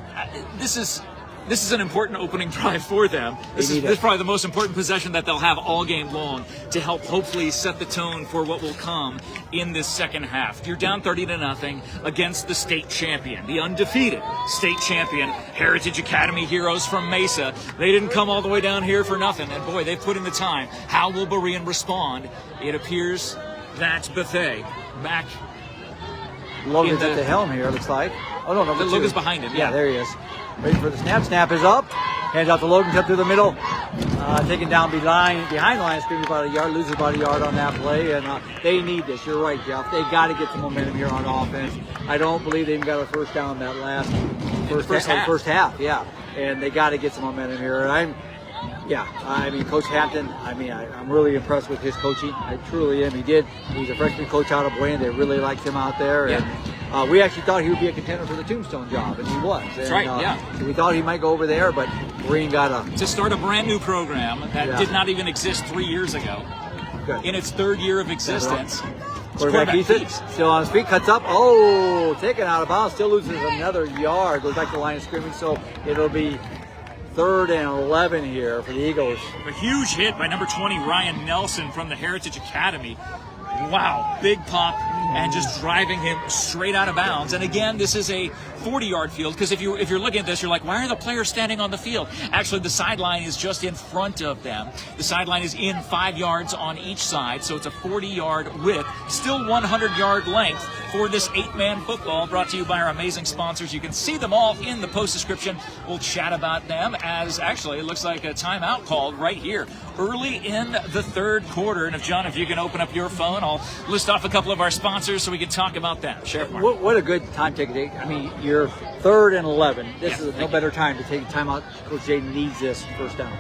this is an important opening drive for them. This is probably the most important possession that they'll have all game long to help hopefully set the tone for what will come in this second half. You're down 30-0 against the state champion, the undefeated state champion, Heritage Academy heroes from Mesa. They didn't come all the way down here for nothing, and boy, they've put in the time. How will Berean respond? It appears that Buffet back. Logan's at the helm here, looks like. Oh, no, Logan's behind him. Yeah, there he is. Waiting for the snap. Snap is up. Hands out to Logan, cut through the middle. taken down behind the line, screaming about a yard, loses about a yard on that play, and they need this. You're right, Jeff. They got to get some momentum here on offense. I don't believe they even got a first down that last first half. Yeah, and they got to get some momentum here. And I mean, Coach Hampton, I'm really impressed with his coaching. I truly am. He's a freshman coach out of Berean. They really liked him out there. Yeah. And we actually thought he would be a contender for the Tombstone job, and he was. That's right, yeah. So we thought he might go over there, but Berean got to start a brand new program that did not even exist 3 years ago. Good. In its third year of existence. Quarterback keeps it, still on his feet, cuts up. Oh, taken out of bounds, still loses another yard. Goes back to the line of scrimmage, so it'll be 3rd and 11 here for the Eagles. A huge hit by number 20, Ryan Nelson from the Heritage Academy. Wow, big pop and just driving him straight out of bounds. And again, this is a 40-yard field, because if you're looking at this, you're like, why are the players standing on the field? Actually, the sideline is just in front of them. The sideline is in 5 yards on each side, so it's a 40-yard width, still 100-yard length for this 8-man football, brought to you by our amazing sponsors. You can see them all in the post description. We'll chat about them, as actually it looks like a timeout called right here early in the 3rd quarter. And if you can open up your phone, I'll list off a couple of our sponsors so we can talk about that. Sheriff Mark. What a good time taking. I mean, you're 3rd and 11. This is no better time to take a timeout. Coach Jaden needs this first down.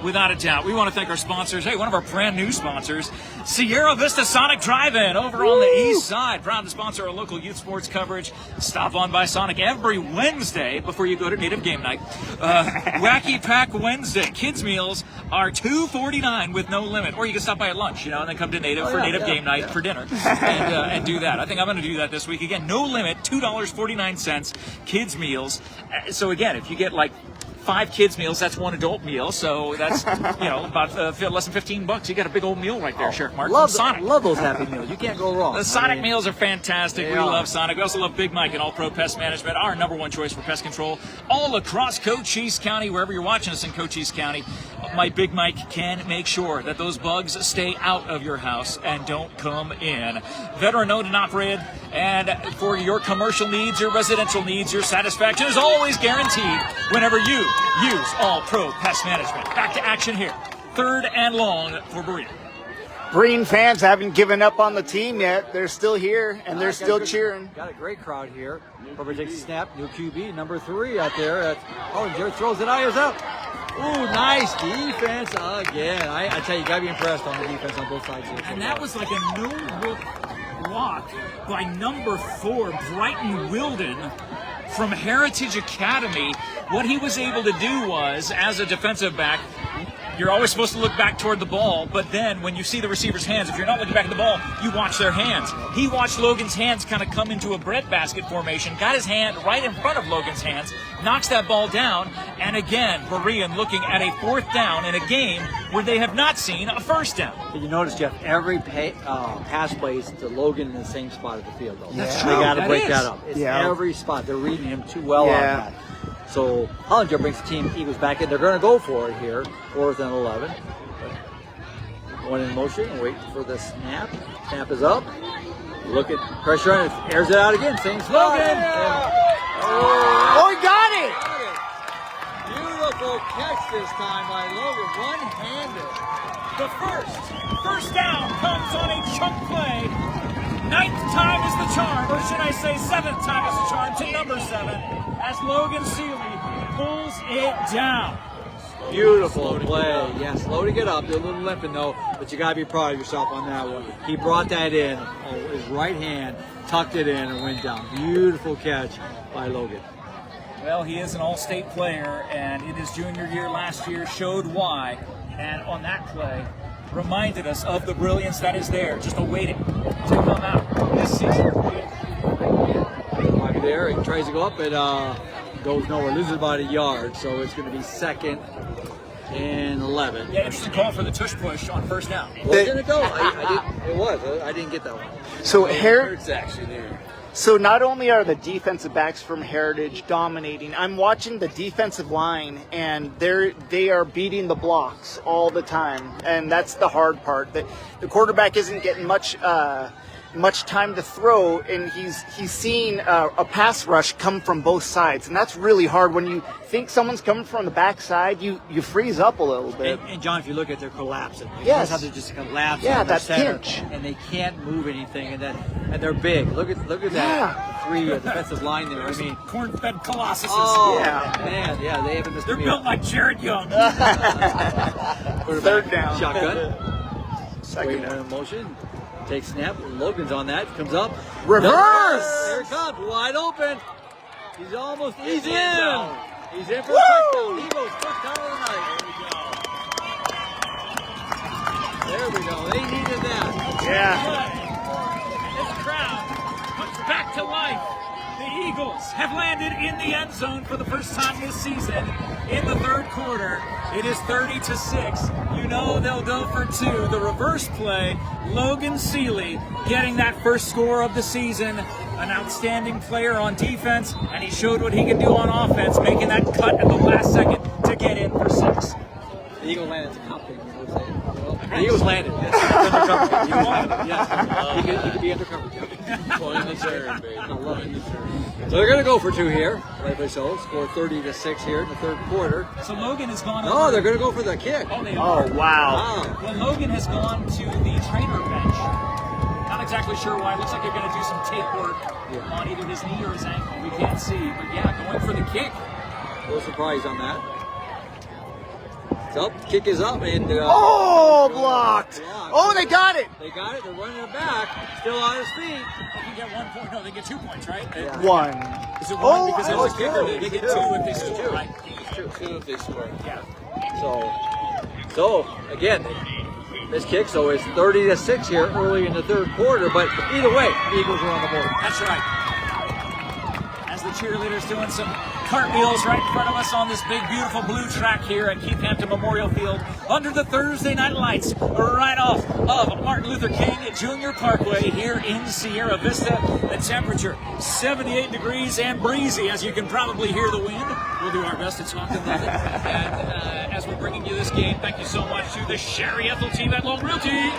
Without a doubt. We want to thank our sponsors. Hey, one of our brand new sponsors, Sierra Vista Sonic Drive-In over on the east side. Proud to sponsor our local youth sports coverage. Stop on by Sonic every Wednesday before you go to Native Game Night. Wacky Pack Wednesday. Kids meals are $2.49 with no limit. Or you can stop by at lunch, and then come to Native for Native Game Night for dinner and do that. I think I'm going to do that this week. Again, no limit, $2.49, kids meals. So again, if you get like 5 kids meals, that's 1 adult meal, so that's about less than $15. You got a big old meal right there, Sheriff Mark. Love those Happy Meals. You can't go wrong. The Sonic meals are fantastic. We love Sonic. We also love Big Mike and All Pro Pest Management, our #1 choice for pest control all across Cochise County. Wherever you're watching us in Cochise County, my Big Mike can make sure that those bugs stay out of your house and don't come in. Veteran owned and operated, and for your commercial needs, your residential needs, your satisfaction is always guaranteed whenever you use All Pro Pest Management. Back to action here. 3rd and long for Berean. Berean fans haven't given up on the team yet. They're still here, and they're still cheering. Got a great crowd here. Hereford takes a snap. New QB, number 3 out there. Jared throws it. Eyes up. Ooh, nice defense again. I tell you, you got to be impressed on the defense on both sides here. And that was like a no-look block by number 4, Brighton Wilden, from Heritage Academy. What he was able to do was, as a defensive back, you're always supposed to look back toward the ball, but then when you see the receiver's hands, if you're not looking back at the ball, you watch their hands. He watched Logan's hands kind of come into a breadbasket formation, got his hand right in front of Logan's hands, knocks that ball down, and again, Berean looking at a 4th down in a game where they have not seen a first down. Did you notice, Jeff, every pass plays to Logan in the same spot of the field, though. That's They got to break is. that up. It's every spot. They're reading him too well on that. So Hollinger brings the team Eagles back in. They're going to go for it here, 4th and 11. One in motion, waiting for the snap. Snap is up. Look at pressure on it. Airs it out again. Same Logan. Oh, he got it! Beautiful catch this time by Logan. One-handed. The first down comes on a chunk play. 9th time is the charm, or should I say 7th time is the charm, to number 7, as Logan Seeley pulls it down. Beautiful play. Yes, slow to get up. They're a little limping though, but you got to be proud of yourself on that one. He brought that in. His right hand tucked it in and went down. Beautiful catch by Logan. Well, he is an all-state player, and in his junior year last year showed why. And on that play, reminded us of the brilliance that is there, just awaiting to come out this season. Right there, he tries to go up, it goes nowhere, loses about a yard, so it's going to be 2nd and 11. Yeah, interesting call for the tush push on 1st down. Where did it go? I didn't get that one. So It's actually there. So not only are the defensive backs from Heritage dominating, I'm watching the defensive line, and they are beating the blocks all the time, and that's the hard part. The quarterback isn't getting much much time to throw, and he's seen a pass rush come from both sides, and that's really hard. When you think someone's coming from the backside, you freeze up a little bit. And John, if you look at their collapsing, Yes. how they're just collapsing. Yeah, in their that center, pinch. and they can't move anything, and they're big. Look at that three defensive line there. I mean, Corn-fed colossuses. oh Yeah. man, yeah, they haven't missed. They're built like Jared Young. Third down. Shotgun. Second Waiting one. in motion. Take snap. Logan's on that. Comes up. Reverse! There it comes. Wide open. He's almost. He's the in. end zone. He's in for a Woo! touchdown. Eagles first down of the night. There we go. They needed that. Yeah. This crowd comes back to life. The Eagles have landed in the end zone for the first time this season in the third quarter. It is 30-6. You know they'll go for two. The reverse play, Logan Seeley getting that first score of the season. An outstanding player on defense, and he showed what he could do on offense, making that cut at the last second to get in for 6. The Eagle landed. It's a compliment. The Eagles landed. Yes. He landed. Yes. He could be undercover. Point in the turn, baby. I love it. So they're going to go for two here. Rightfully so. Score 30-6 here in the third quarter. So Logan has gone No, over. they're going to go for the kick. Oh, they are. Oh, wow. Wow. Well, Logan has gone to the trainer bench. Not exactly sure why. Looks like they're going to do some tape work on either his knee or his ankle. We can't see. But yeah, going for the kick. No surprise on that. So, kick is up and Oh, blocked. Oh, they got it. They got it. They're running it back. Still on his feet. They can get 1 point. No, they get 2 points, right? One. Is it one Oh, because that there's was a kicker? two. They get 2 if they score, right? Two if they score. Yeah. So again, this kick. So it's 30-6 here early in the third quarter. But either way, the Eagles are on the board. That's right. As the cheerleaders doing some cartwheels right in front of us on this big, beautiful blue track here at Keith Hampton Memorial Field under the Thursday night lights right off of Martin Luther King Jr. Parkway here in Sierra Vista. The temperature 78 degrees and breezy, as you can probably hear the wind. We'll do our best to talk about it. And as we're bringing you this game, thank you so much to the Sherry Ethell Team at Long Realty.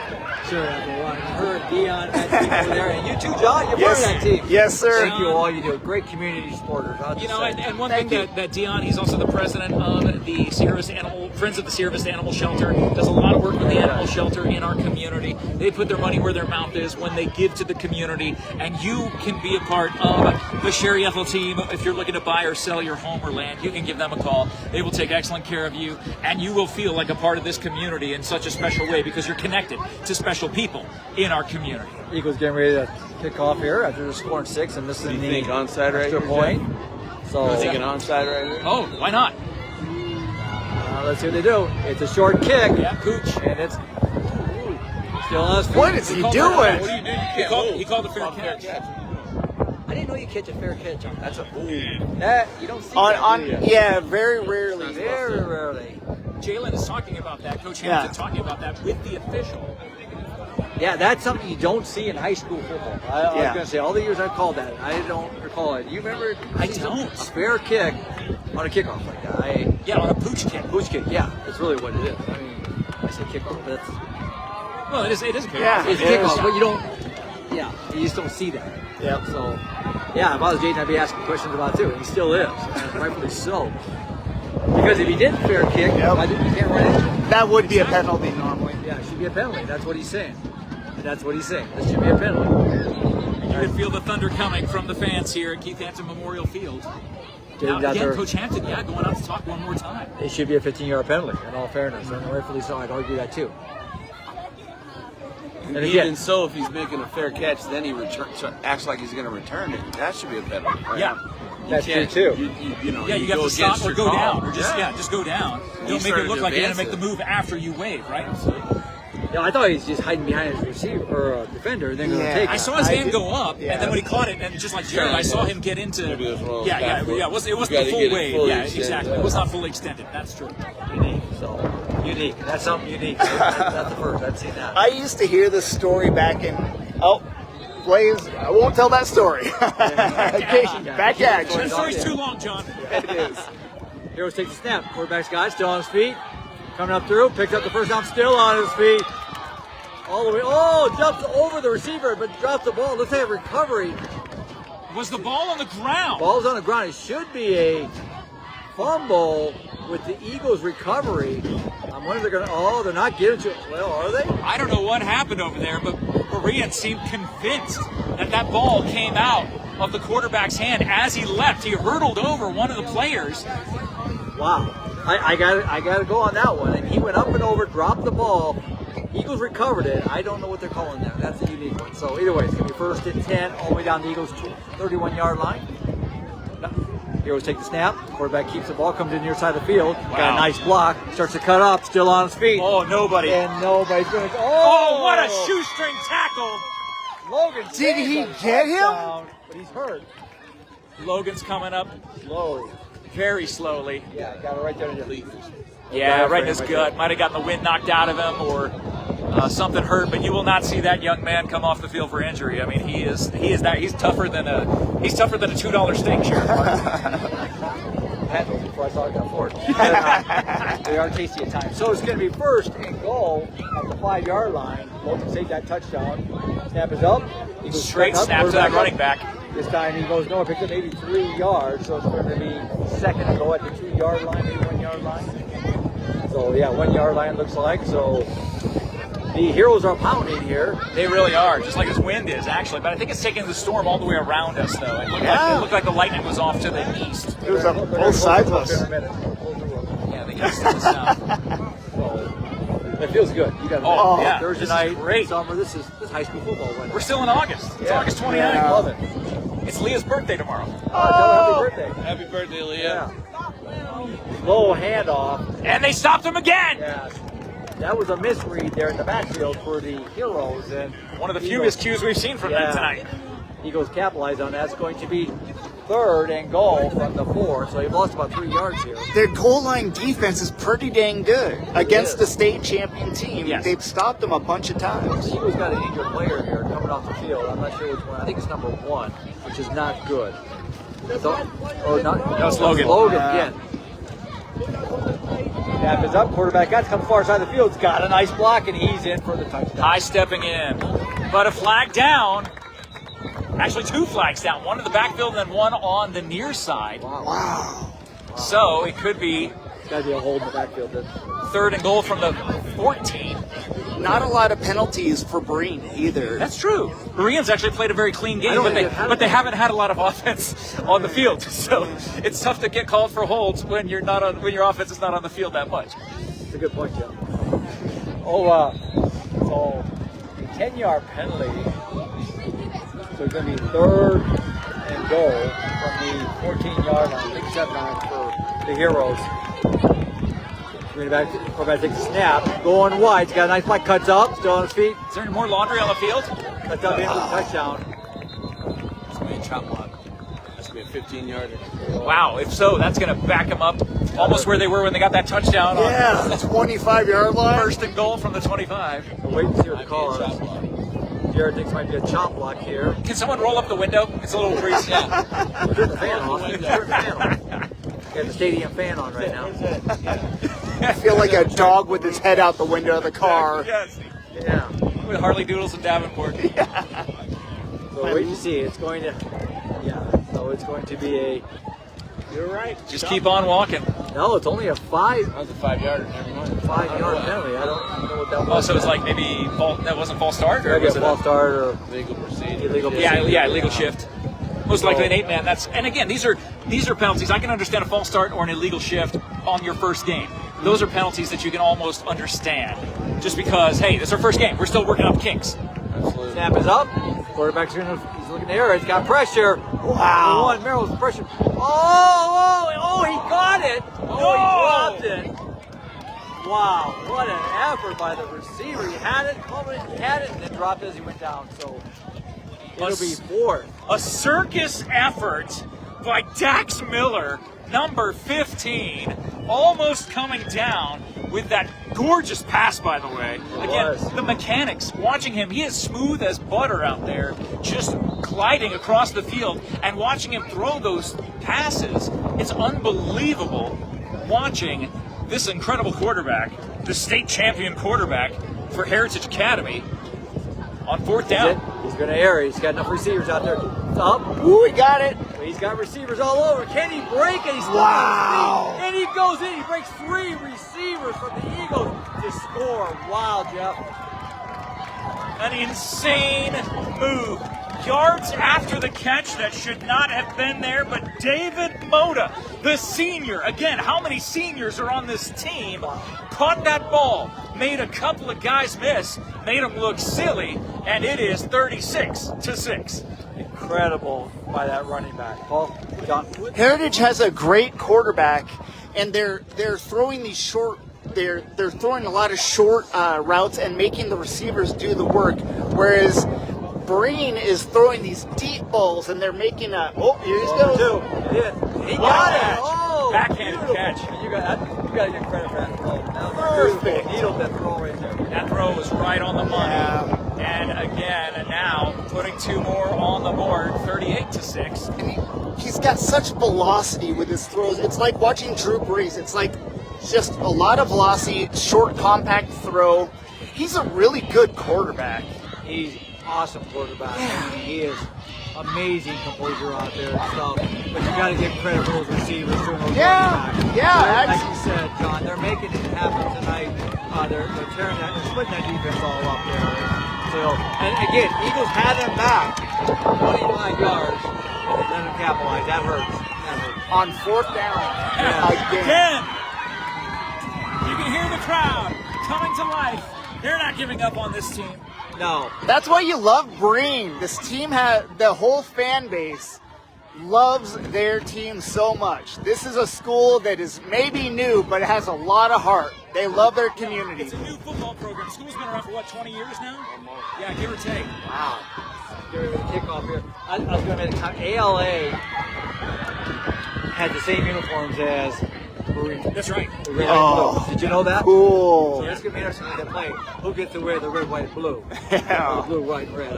Sure, everyone. Her, Dion, that team over there, and you too, John. You're part of that team. Yes, sir. Thank you all. You do great community supporters. You know, and one thing that Dion, he's also the president of the Sierra Vista Friends of the Sierra Vista Animal Shelter, does a lot of work with the animal shelter in our community. They put their money where their mouth is when they give to the community, and you can be a part of the Sherry Ethell Team. If you're looking to buy or sell your home or land, you can give them a call. They will take excellent care of you, and you will feel like a part of this community in such a special way because you're connected to special people in our community. Eagles getting ready to kick off here after they're scoring 6 and missing You the think onside right extra here, point. Jeff? So You think an onside right here? Oh, why not? let's see what they do. It's a short kick. Yeah, Cooch. And it's still on his feet. What is he doing? What do you do? You can't He called a fair Called catch. I didn't know you catch a fair catch on that. That's a That you don't see On, that, on, do you? yeah, very rarely. Very rarely. Jalen is talking about that. Coach Yeah. Hampton talking about that with the official. Yeah, that's something you don't see in high school football. I was Yeah. going to say, all the years I've called that, I don't recall it. You remember? I don't. A fair kick on a kickoff like that. Yeah, on a pooch kick. Booch kick, yeah, that's really what it is. I mean, I say kickoff, but that's Well, it is a kick. Yeah. it's It kickoff, is. but you don't. Yeah, you just don't see that. Yep. So, yeah, if I was Jaden, I'd be asking questions about it too. And he still is, and rightfully so. Because if he did fair kick, Yep. I think you can't run into him. That would be a penalty normally. Yeah, it should be a penalty. That's what he's saying. And that's what he's saying. This should be a penalty. You can feel the thunder coming from the fans here at Keith Hampton Memorial Field. Getting Now, down again, there. Coach Hampton, going out to talk one more time. It should be a 15-yard penalty, in all fairness. And rightfully so, I'd argue that too. And again, Even so, if he's making a fair catch, then he acts like he's going to return it. That should be a penalty. Right? Yeah. that's true Can't- too. You know, Yeah, you go have to stop against or your go call. down. Or just go down. Don't make it started look to like you're going to advance make the it. move after you wave, right? Yeah, I thought he was just hiding behind his receiver or defender, and then going to Yeah. take I it. saw his hand did- go up, yeah. and then when he caught it, and just like Jared, I saw him get into. Maybe it was one of those Yeah, back foot. it wasn't You the gotta full get it wave. fully Yeah, extended. exactly. It was not fully extended. That's true. Unique. So, unique. That's something unique. That's the first. I've seen that. I used to hear this story back in, Blaze, I won't tell that story. Back at That you. story's too long, John. It is. Heroes take the snap. Quarterback's got it, still on his feet. Coming up through, picked up the first down, still on his feet. All the way. Oh, jumps over the receiver, but drops the ball. Let's say a recovery. Was the ball on the ground? Ball's on the ground. It should be a fumble with the Eagles' recovery. I'm wondering if they're going to. Oh, they're not giving to it. Well, are they? I don't know what happened over there, but Berean seemed convinced that that ball came out of the quarterback's hand as he leapt. He hurdled over one of the players. Wow. I got to go on that one. And he went up and over, dropped the ball. Eagles recovered it. I don't know what they're calling that. That's a unique one. So either way, it's going to be 1st and 10 all the way down the Eagles' 31-yard line. Heroes take the snap. Quarterback keeps the ball, comes in near side of the field. Wow. Got a nice block. Starts to cut up, still on his feet. Oh, nobody. And nobody's going to go. Oh, what a shoestring tackle. Logan. Did he get him? But he's hurt. Logan's coming up Slowly. very slowly. Yeah, got it right there in your lead. Yeah, right in his gut. Might have gotten the wind knocked out of him or something hurt, but you will not see that young man come off the field for injury. I mean, he's tougher than a $2 steak, Sheriff. Had those before I saw it got forward. They are tasty at times. So it's going to be 1st and goal at the 5-yard line. Logan saved that touchdown. Snap is up. He goes Straight snap to that running back. This time he goes nowhere, picks up maybe 3 yards. So it's going to be 2nd and goal at the 2-yard line, maybe 1-yard line. So yeah, 1-yard line looks like. So the Heroes are pounding here. They really are, just like this wind is, actually. But I think it's taking the storm all the way around us, though. It looked like the lightning was off to the east. It was on both sides of us. Yeah, the east and the south. It feels good. You got Oh, yeah. Thursday This is night, great. summer. This is high school football. We're still in August. It's Yeah. August 29th. Yeah. Love it. It's Leah's birthday tomorrow. Happy birthday. Happy birthday, Leah. Low handoff. And they stopped him again. Yeah. That was a misread there in the backfield for the Heroes. And One of the few miscues we've seen from them tonight. Eagles capitalize on that. It's going to be 3rd and goal from the 4. So you've lost about 3 yards here. Their goal line defense is pretty dang good against the state champion team. Yes. They've stopped them a bunch of times. The Eagles got an injured player here coming off the field. I'm not sure which one. I think it's number 1, which is not good. So, or not? No, it's Logan. Logan again. Snap is up. Quarterback got to come far side of the field. He's got a nice block, and he's in for the touchdown. High stepping in. But a flag down. Actually, 2 flags down. One in the backfield and then one on the near side. Wow. So it could be Got to be a hold in the backfield then. 3rd and goal from the 14. Not a lot of penalties for Berean either. That's true. Berean's actually played a very clean game, but they haven't had a lot of offense on the field. So it's tough to get called for holds when your offense is not on the field that much. That's a good point, Jim. So a 10-yard penalty. So it's going to be 3rd and goal from the 14-yard line. Big step down for the Heroes. Quarterback takes a snap, going wide. He's got a nice block, cuts up, still on his feet. Is there any more laundry on the field? Cuts up into the touchdown. It's going to be a chop block. That's going to be a 15-yarder. Wow, if so, that's going to back them up almost where they were when they got that touchdown on Yeah, 25-yard line. 1st and goal from the 25. We'll wait and see what the call is. Jared thinks it might be a chop block here. Can someone roll up the window? It's a little breeze. Turn the fan off. Turn the fan off. Got the stadium fan on right now. I feel like a dog with his head out the window of the car. Yes. Yeah. With Harley Doodles and Davenport. So wait to see. It's going to, so it's going to be a, You're right. Just keep on walking. no, it's only a 5-yard That was a 5-yarder. Never mind. penalty. I don't know what that was. Oh, so it's like maybe that wasn't false start, or Maybe was a it false start or Legal proceeding. illegal Yeah, illegal shift. Most likely an 8-man. And again, these are penalties. I can understand a false start or an illegal shift on your first game. Those are penalties that you can almost understand. Just because, hey, this is our first game. We're still working up kinks. Absolutely. Snap is up. Quarterback's he's looking there. He's got pressure. Wow. One, Merrill's pressure. Oh, he got it. Oh, he dropped it. Wow, what an effort by the receiver. He had it, and then dropped it as he went down. So it'll be 4th. A circus effort by Dax Miller, number 15, almost coming down with that gorgeous pass, by the way. Again, was. the mechanics, watching him, he is smooth as butter out there, just gliding across the field, and watching him throw those passes. It's unbelievable watching this incredible quarterback, the state champion quarterback for Heritage Academy, On fourth down. He's going to air it. He's got enough receivers out there. It's up. Ooh, he got it. He's got receivers all over. Can he break it? He's Wow. And he goes in. He breaks 3 receivers from the Eagles to score. Wow, Jeff. An insane move. Yards after the catch that should not have been there, but David Moda, the senior, again, how many seniors are on this team, caught that ball, made a couple of guys miss, made them look silly, and it is 36-6. Incredible by that running back. Paul, John. Heritage has a great quarterback, and they're throwing these short. They're throwing a lot of short routes and making the receivers do the work, whereas Berean is throwing these deep balls, and they're making a. Oh, here he goes. He got it. Oh, backhanded catch. You got to get credit for that throw. Perfect. Needled that throw right there. That throw was right on the money. And again, now putting 2 more on the board, 38-6. And he's got such velocity with his throws. It's like watching Drew Brees. It's like just a lot of velocity, short, compact throw. He's a really good quarterback. He's awesome quarterback. I mean, he is amazing composure out there and stuff. But you got to give credit for those receivers doing those running backs. Yeah. Like you said, John, they're making it happen tonight. They're tearing that, they're splitting that defense all up there. So, and again, Eagles had them back 29 yards, and they let them capitalize. That hurts. On fourth down. Again. You can hear the crowd coming to life. They're not giving up on this team. No. That's why you love Berean. This team the whole fan base loves their team so much. This is a school that is maybe new, but it has a lot of heart. They love their community. It's a new football program. School's been around for 20 years now? Yeah, give or take. Wow. Give it a kickoff here. I was going to make ALA had the same uniforms as Berean. That's right. Oh, did you know that? Cool. So that's going to be interesting to play. Who gets to wear the red, white, blue? Yeah. Blue, white, and red.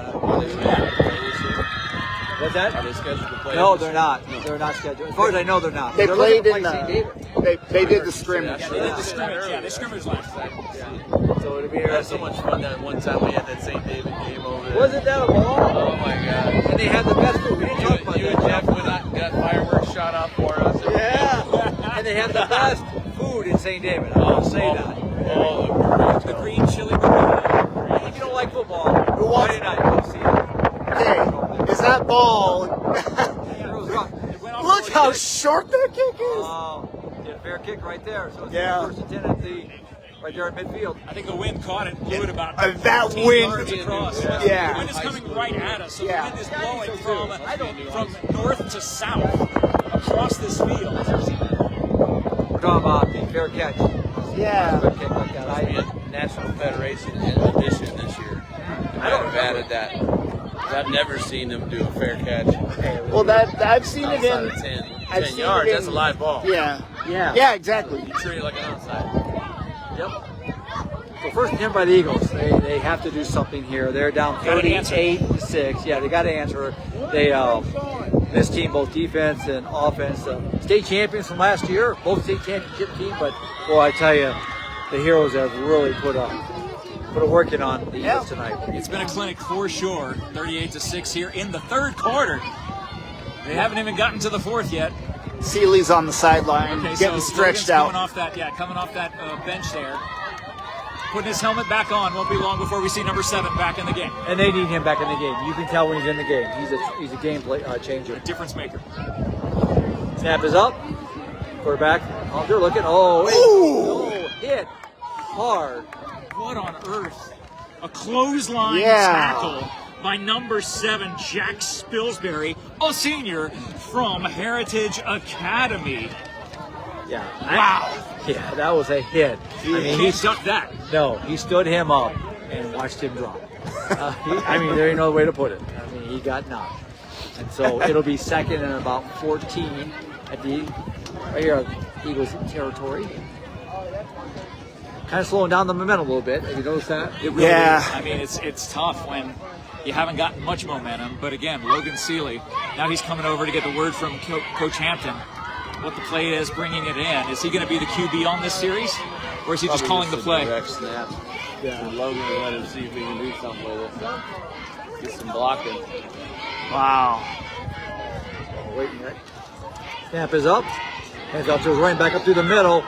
What's that? Are they scheduled to play? No, they're not. They're not scheduled. As far as I know, they're not. They They're played looking in to play St. David. They did the scrimmage. Yeah, they did the scrimmage. Yeah, they scrimmaged last night. So it'll be We had interesting. so much fun that one time we had that St. David game over there. Wasn't that a ball? Oh my God! And they had the best food. We didn't talk about You and that. Jeff went out and got fireworks shot off for us. Yeah. And they had the best food in St. David. I'll say that. Oh, The green chili burrito. If you don't like football, Who wants- Friday night, go see it. Okay, is that ball? Look how short that kick is. Oh, yeah, fair kick right there. So it's Yeah. first and 10 at right there at midfield. I think the wind caught it and blew it about That 15 wind- yards across. Yeah. The wind is coming right at us, so Yeah. the wind is blowing from north to south across this field. We're talking about the fair catch. Yeah. Fair kick like that. be a National Federation edition this year. I don't have added that. I've never seen them do a fair catch. Well, I've seen it Outside in of 10 I've seen yards. it in- That's a live ball. Yeah. Yeah. Yeah, exactly. You treat it like an outside. Yep. So first and 10 by the Eagles. They have to do something here. They're down Gotta answer. 38-6. Yeah, they got to answer. They this team, both defense and offense, state champions from last year, both state championship team. But boy, I tell you, the Heroes have really put a working on the Eagles tonight. It's been a clinic for sure. 38-6 here in the third quarter. They haven't even gotten to the fourth yet. Seeley's on the sideline, Okay, getting so stretched Logan's out. coming off that bench there. Putting his helmet back on. Won't be long before we see number 7 back in the game. And they need him back in the game. You can tell when he's in the game. He's a game play changer. Difference maker. Snap is up. Quarterback. Oh, they're looking. Oh, hit hard. What on earth? A clothesline Yeah. tackle by number 7, Jack Spilsbury, a senior from Heritage Academy. Yeah. Wow. Yeah, that was a hit. I mean, He ducked that. he stood him up and watched him drop. There ain't no way to put it. I mean, he got knocked. And so it'll be second and about 14 at the right here, Eagles territory. Kind of slowing down the momentum a little bit. Have you noticed that? It really Yeah. is. I mean, it's tough when you haven't gotten much momentum. But again, Logan Seeley, now he's coming over to get the word from Coach Hampton what the play is, bringing it in. Is he going to be the QB on this series? Or is he just calling the play? Direct snap. Yeah. And Logan will let him see if he can do something with it. Get some blocking. Wow. Waiting there. Snap is up. Hands off to his running back up through the middle.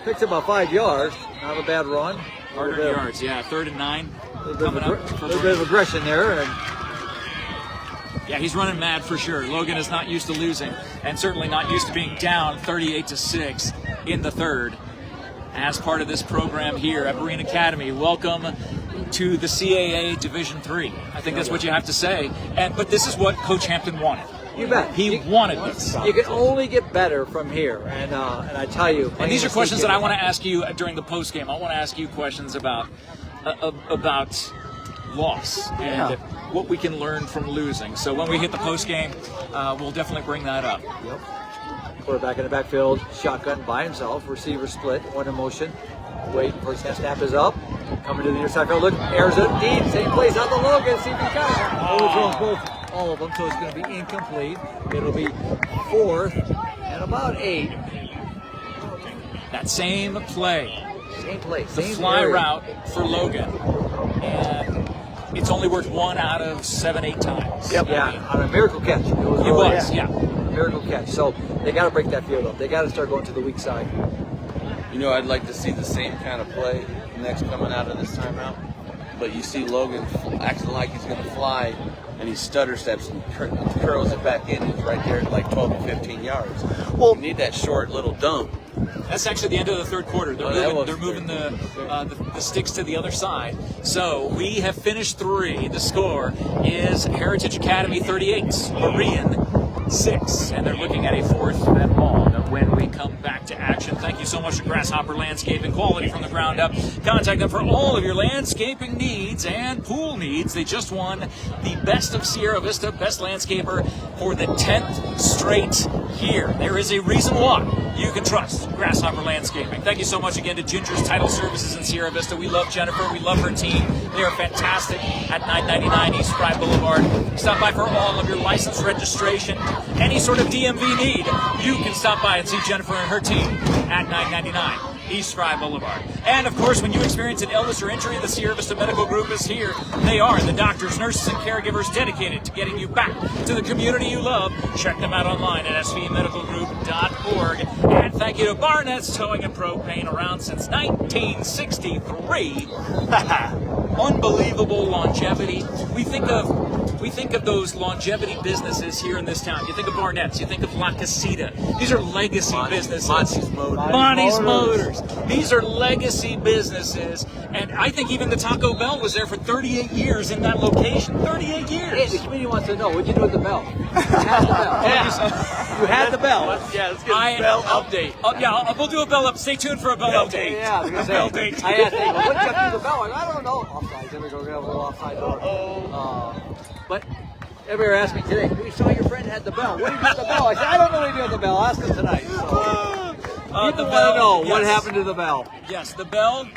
Picks about 5 yards. Not a bad run. 100 yards, yeah. 3rd and 9. A little bit of aggression there. And yeah, he's running mad for sure. Logan is not used to losing, and certainly not used to being down 38-6 in the 3rd. As part of this program here at Berean Academy, welcome to the CAA Division III. I think that's what you have to say. But this is what Coach Hampton wanted. you bet. He wanted this. You can only get better from here. And I tell you. And these are questions that I want to ask you during the post game. I want to ask you questions about loss and what we can learn from losing. So when we hit the post game, we'll definitely bring that up. Yep. Quarterback in the backfield, shotgun by himself, receiver split, one in motion. Waiting for his snap is up. Coming to the near side field, look, airs it deep, same place out the Logan, see if he got it. Overthrows all of them, so it's going to be incomplete. It'll be 4th and about 8. That same play. Same play, The same fly area. route for Logan. And it's only worked 1 out of 7-8 times. Yep. Yeah, on a miracle catch. It was, yeah. Miracle catch. So they got to break that field up. They got to start going to the weak side. You know, I'd like to see the same kind of play next coming out of this timeout. But you see Logan acting like he's going to fly, and he stutter steps and curls it back in. He's right there at like 12 to 15 yards. Well, you need that short little dump. That's actually the end of the 3rd quarter. They're moving the sticks to the other side. So we have finished 3. The score is Heritage Academy 38, Berean 6, and they're looking at a 4th and long when we come back to action. Thank you so much to Grasshopper Landscaping, quality from the ground up. Contact them for all of your landscaping needs and pool needs. They just won the Best of Sierra Vista, Best Landscaper for the 10th straight year. There is a reason why you can trust Grasshopper Landscaping. Thank you so much again to Ginger's Title Services in Sierra Vista. We love Jennifer. We love her team. They are fantastic at 999 East Fry Boulevard. Stop by for all of your license registration, any sort of DMV need. You can stop by and see Jennifer and her team at 999 East Fry Boulevard. And of course, when you experience an illness or injury, the Sierra Vista Medical Group is here. They are the doctors, nurses, and caregivers dedicated to getting you back to the community you love. Check them out online at svmedicalgroup.org. And thank you to Barnett's Towing and Propane, around since 1963. Unbelievable longevity. We think of those longevity businesses here in this town. You think of Barnett's, you think of La Casita. These are legacy businesses. Bonnie's Motors. These are legacy businesses. And I think even the Taco Bell was there for 38 years in that location. 38 years. Hey, the community wants to know, what'd you do with the bell? You had the bell. You had the bell. Let's get a bell update. We'll do a bell up. Stay tuned for a bell update. Yeah, I was Bell gonna say, update. I asked him, what did you do with the bell? I don't know. Offside. There we go. We have a little offside door. But everybody asked me today, we saw your friend had the bell. What did you do with the bell? I said, I don't know what he did with the bell. Ask him tonight. So, people want to know what happened to the bell. Yes, the bell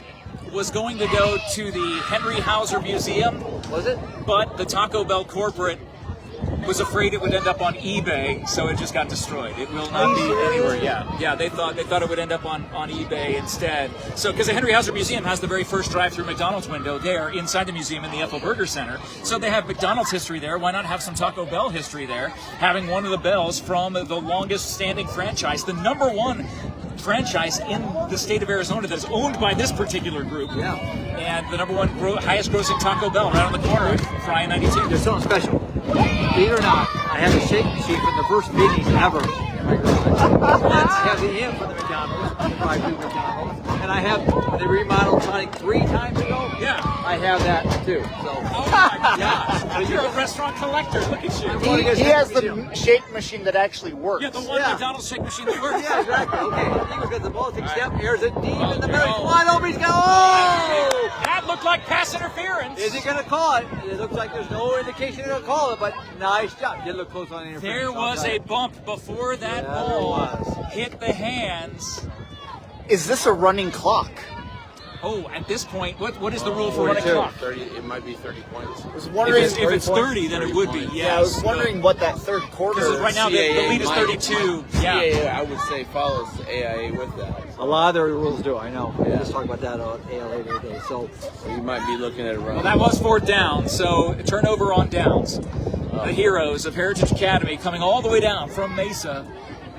was going to go to the Henry Hauser Museum. Was it? But the Taco Bell corporate was afraid it would end up on eBay, so it just got destroyed. It will not be anywhere. Yeah. They thought it would end up on eBay instead. So because the Henry Hauser Museum has the very first drive-through McDonald's window there inside the museum in the Ethell Burger Center. So they have McDonald's history there. Why not have some Taco Bell history there? Having one of the bells from the longest-standing franchise, the #1 franchise in the state of Arizona that's owned by this particular group. Yeah. And the #1 highest grossing Taco Bell right on the corner of Fry and 92. There's something special. Believe it or not, I have a shake machine from the first Binnie's ever in my garage. That has the M for the McDonald's, the drive-through McDonald's. And I have, when they remodeled Sonic 3 times ago, I have that too. So, Oh my gosh. You're a restaurant collector. Look at you. He has the shake machine that actually works. Yeah, the one McDonald's shake machine that works. yeah, exactly. Okay, I think we've got the ball. Takes step, airs it deep in the middle. Come on, nobody's got. Oh! That looked like pass interference. Is he going to call it? It looks like there's no indication he'll call it, but nice job. Did look close on the interference. There was a bump before that ball hit the hands. Is this a running clock? Oh, at this point, what is the rule for running 42. clock? 30. It might be 30 points. I was wondering If it's 30, then it would be. Yes. Yeah, I was wondering what that third quarter. Because right now the lead is 32. Yeah. Yeah, I would say follows the AIA with that. A lot of their rules do. I know. We'll just talk about that on ALA today. So You might be looking at a run. Well, that was 4th down, so turnover on downs. The heroes of Heritage Academy coming all the way down from Mesa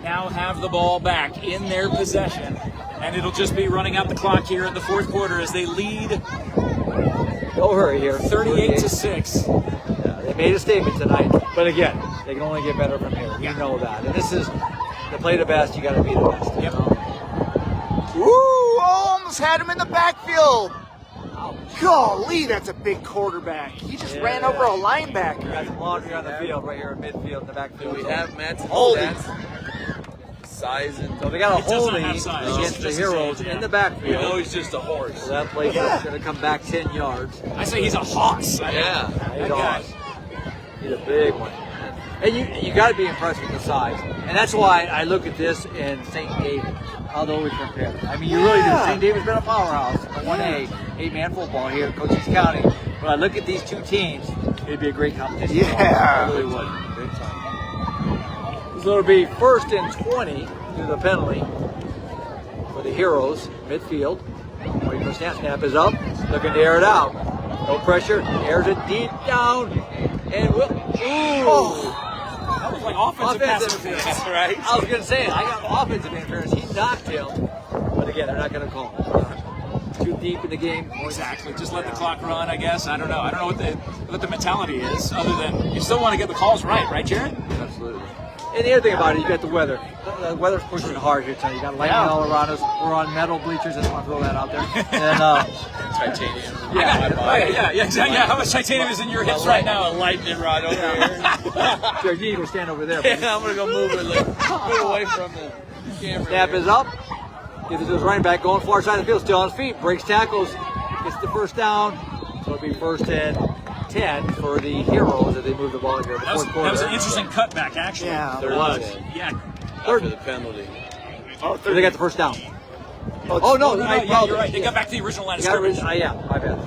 now have the ball back in their possession. And it'll just be running out the clock here in the 4th quarter as they lead no hurry here. 38-6. Yeah, they made a statement tonight, but again, they can only get better from here. We know that. And this is to play the best. You got to be the best. Yep. Woo! Almost had him in the backfield. Golly, that's a big quarterback. He just ran over a linebacker. Got some laundry on the field right here in midfield in the Do backfield. we have Matt's Holding. size and So they got a It does not holding have size. against It's the just heroes his age, in the we backfield. know he's just a horse. So that play is going to come back 10 yards. I say he's a hoss. Yeah. He's That guy. awesome. He's a big one. And you got to be impressed with the size. And that's why I look at this in St. David, although we compare. I mean, you really do. St. David's been a powerhouse, 1A, 8-man football here in Cochise County. When I look at these two teams, it'd be a great competition. Yeah. It really would. So it'll be 1st and 20 to the penalty for the heroes, midfield. Waiting for snap. Snap is up. Looking to air it out. No pressure. Airs it deep down. And will. Ooh. That was like offensive pass interference. That's right. I was going to say, I got offensive interference. He knocked him. But again, they're not going to call him. Too deep in the game. Exactly. Just let the clock run, I guess. I don't know. I don't know what the mentality is, other than you still want to get the calls right, Jared? Absolutely. And the other thing about it, you got the weather. The weather's pushing hard here tonight. You got lightning all around us. We're on metal bleachers. I just want to throw that out there. And Titanium. Yeah, exactly. Yeah, how much titanium is in your hips right now? A lightning rod over here. Jared, you need to go stand over there. Yeah, I'm gonna go move it. Move away from the camera. Snap here. is up. Gives it to his running back, going far side of the field, still on his feet. Breaks tackles, gets the 1st down. So it'll be 1st and 10 for the heroes as they move the ball here in the 4th quarter. That was an interesting cutback, actually. Yeah. There was. Yeah. After the penalty. Oh, So they got the 1st down. Oh, no, Yeah, you're right. They got back to the original line of scrimmage. Yeah, my bad.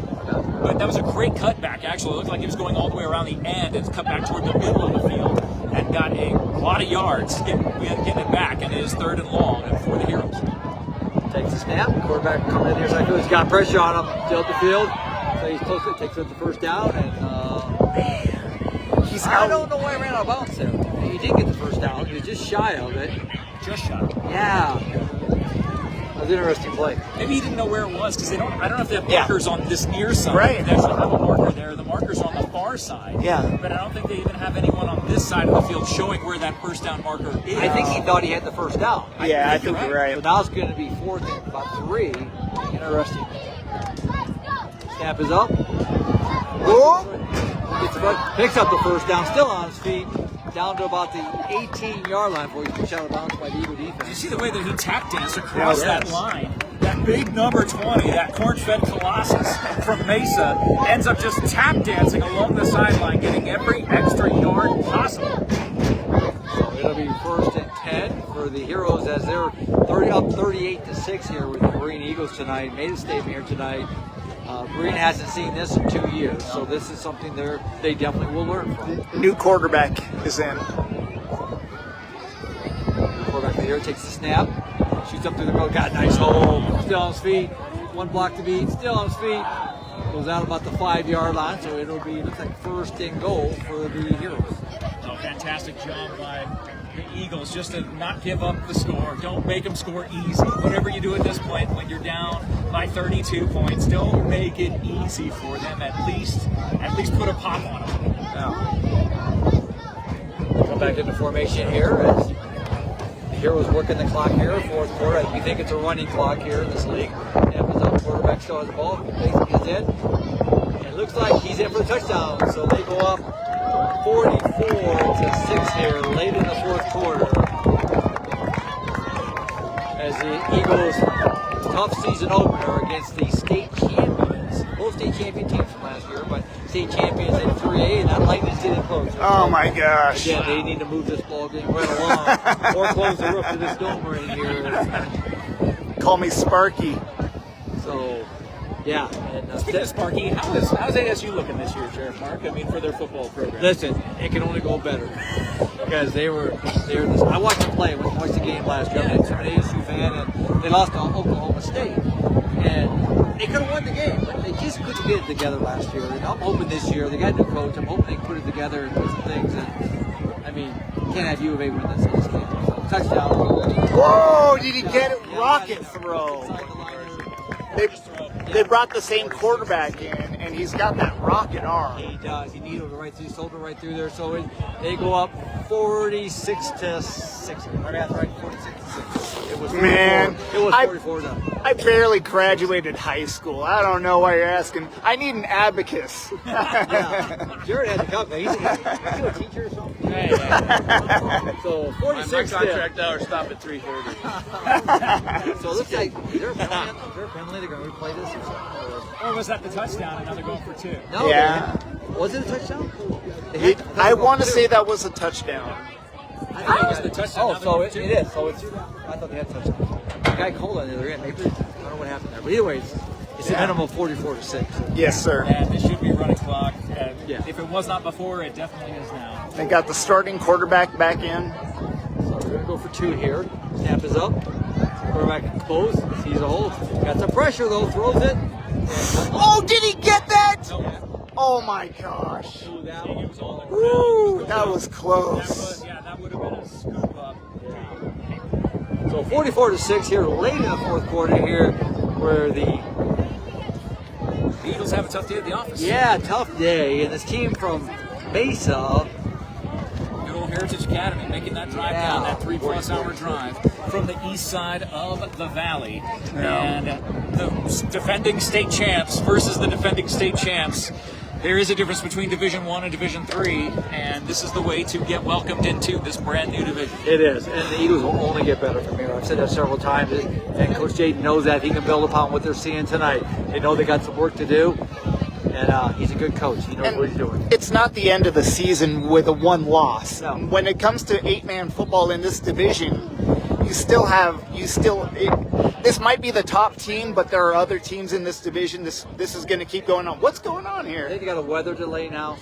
But that was a great cutback, actually. It looked like he was going all the way around the end and cut back toward the middle of the field and got a lot of yards getting it back, and it is 3rd and long for the heroes. Takes the snap. Quarterback coming in the near side field. He's got pressure on him. Still at the field. So he's close to it. Takes it the 1st down. And He's I out. don't know why he ran out of bounds there. He did get the 1st down. He was just shy of it. Just shot. Yeah. That was an interesting play. Maybe he didn't know where it was because I don't know if they have Yeah. markers on this near side. Right. They actually have a marker there. The marker's on the far side. Yeah. But I don't think they even have anyone on this side of the field showing where that 1st down marker is. I think he thought he had the 1st down. Yeah, I think think you're you're So right. now it's going to be 4th and about 3. Interesting. Snap is up. Oh, Gets the front, picks up the 1st down, still on his feet, down to about the 18-yard line before he's pushed out of bounds by the Eagle Did you defense. see the way that he tap danced across Yeah, that yes. line? That big number 20, that corn-fed colossus from Mesa, ends up just tap dancing along the sideline, getting every extra yard possible. So it'll be 1st and 10 for the heroes as they're up 38-6 here with the Berean Eagles tonight. Made a statement here tonight. Berean hasn't seen this in 2 years, so this is something they definitely will learn from. new quarterback is in. Quarterback here takes the snap, shoots up through the middle, got a nice hole, still on his feet, 1 block to beat, still on his feet, goes out about the 5-yard line, so it'll be, looks like 1st and goal for the heroes. Oh, fantastic job by the Eagles just to not give up the score. Don't make them score easy. Whatever you do at this point, when you're down by 32 points, don't make it easy for them. At least put a pop on them. Come back into formation here as the heroes working the clock here, 4th quarter. We think it's a running clock here in this league. Snap is up, quarterback still has the ball, he's in. And it looks like he's in for the touchdown, so they go up 44-6 here late in the 4th quarter. As the Eagles' tough season opener against the state champions, both state champion teams from last year, but state champions in 3A, and that Lightning's getting close. Oh my gosh. Again, they need to move this ball game right along, or close the roof of this dome right here. Call me Sparky. So Yeah. And, Speaking of Sparky, how's ASU looking this year, Sheriff Mark? I mean, for their football program. Listen, it can only go better because they were. I watched them play. I watched the game last year. I'm an ASU fan, and they lost to Oklahoma State, and they could have won the game, but they just couldn't get it together last year. And I'm hoping this year they got a new coach. I'm hoping they can put it together and do some things. And I mean, you can't have U of A win this game. So, touchdown. Whoa! Did he get it? Rocket throw. They brought the same quarterback in, and he's got that rocket arm. He does. He needled it right through, shoulder right through there. So they go up 46-6. Right, that's right, 46-6. It was 44. Man, It was 44 to. I barely graduated high school. I don't know why you're asking. I need an abacus. Yeah. Jared had to come. He's a teacher or something. Yeah. So My 46 contract hours stop at 3:30. So it looks like, is there a penalty? They're going to replay this or something? Or was that the touchdown and now they're going for 2? No. Yeah. Was it a touchdown? I want to say that was a touchdown. I think it was the touchdown. Oh, Now so they're it going for is. So it's. I thought they had touchdown. The guy Cole on the other end. Maybe, I don't know what happened there. But anyways, it's a minimum 44-6. Yes, sir. And it should be running clock. Yeah. If it was not before, it definitely is now. They got the starting quarterback back in. So we're going to go for 2 here. Snap is up. Quarterback exposed. Sees a hole. Got some pressure though. Throws it. Oh, did he get that? No. Oh my gosh. It was on the ground. Woo, that was close. That would have been a scoop up. So 44-6 here late in the fourth quarter here, where the Eagles have a tough day at the office. tough day, and this team from Mesa. Good old Heritage Academy making that drive down, that 3+ hour drive from the east side of the valley. And the defending state champs versus the defending state champs. There is a difference between Division I and Division III, and this is the way to get welcomed into this brand new division. It is, and the Eagles will only get better from here. I've said that several times, and Coach Jaden knows that. He can build upon what they're seeing tonight. They know they got some work to do, and he's a good coach. He knows what he's doing. It's not the end of the season with a 1 loss. No. When it comes to 8-man football in this division, this might be the top team, but there are other teams in this division. This is going to keep going on. What's going on I here? think they got a weather delay now.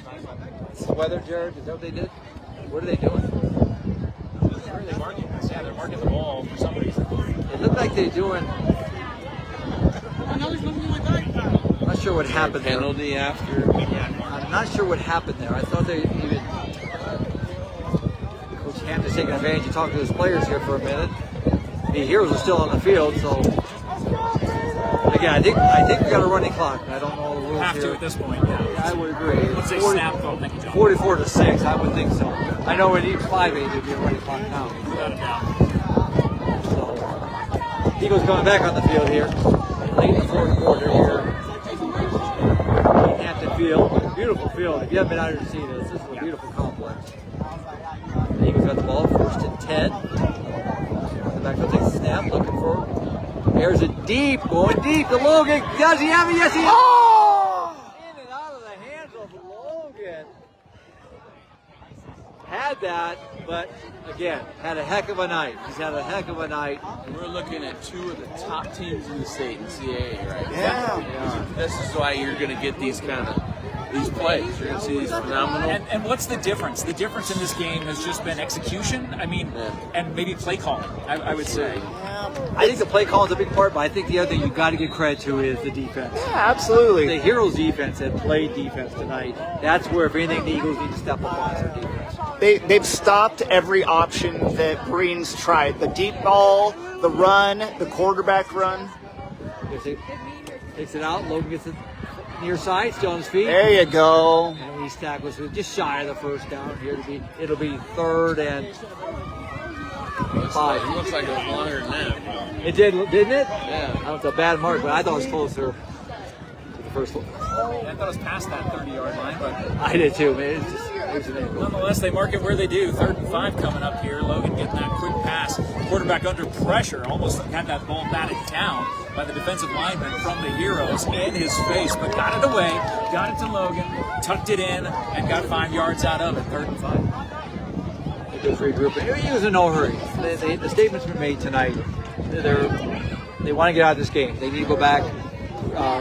It's weather, Jared. Is that what they did? What are they doing? They're marking the ball for some reason. It looked like they're doing. I'm not sure what happened there. Penalty after. I'm not sure what happened there. I thought they even. Coach Hampton's taking advantage of talking to his players here for a minute. The Heroes are still on the field, so. Again, I think we got a running clock. I don't know all the rules Have here. to at this point. Yeah. I would agree. Let's say snap vote. Thank you, John. 44-6, I would think so. I know in each 5-8 there'd be a running clock now. Without a doubt. So, Eagles coming back on the field here. Late in the fourth quarter here. Hampton Field. Beautiful field. If you haven't been out here to see this is a beautiful complex. The Eagles got the ball, 1st and 10. The backfield takes a snap, looking for. There's it deep, going deep to Logan. Does he have it? Yes, he does. Oh! In and out of the hands of Logan. Had that, but again, had a heck of a night. He's had a heck of a night. We're looking at 2 of the top teams in the state in CAA right now. Yeah. This is why you're going to get these plays. You're going to see these phenomenal. And what's the difference? The difference in this game has just been execution. I mean, and maybe play calling. I would say. I think the play call is a big part, but I think the other thing you got to give credit to is the defense. Yeah, absolutely. The Heroes defense had played defense tonight. That's where, if anything, the Eagles need to step up on their defense. They've stopped every option that Berean's tried. The deep ball, the run, the quarterback run. Takes it out. Logan gets it near side, still on his feet. There you go. And he tackles it just shy of the first down here. It'll be 3rd and 5. It looks like it was longer than that. It did, didn't it? Yeah. I don't know if it's a bad mark, but I thought it was closer to the first one. I thought it was past that 30-yard line, but I did too, man. It's an angle. nonetheless, they mark it where they do. 3rd and 5 coming up here. Logan getting that quick pass. Quarterback under pressure. Almost had that ball batted down by the defensive lineman from the Heroes in his face, but got it away, got it to Logan, tucked it in, and got 5 yards out of it. 3rd and 5. Good regrouping. He was in no hurry. The statement's been made tonight. They want to get out of this game. They need to go back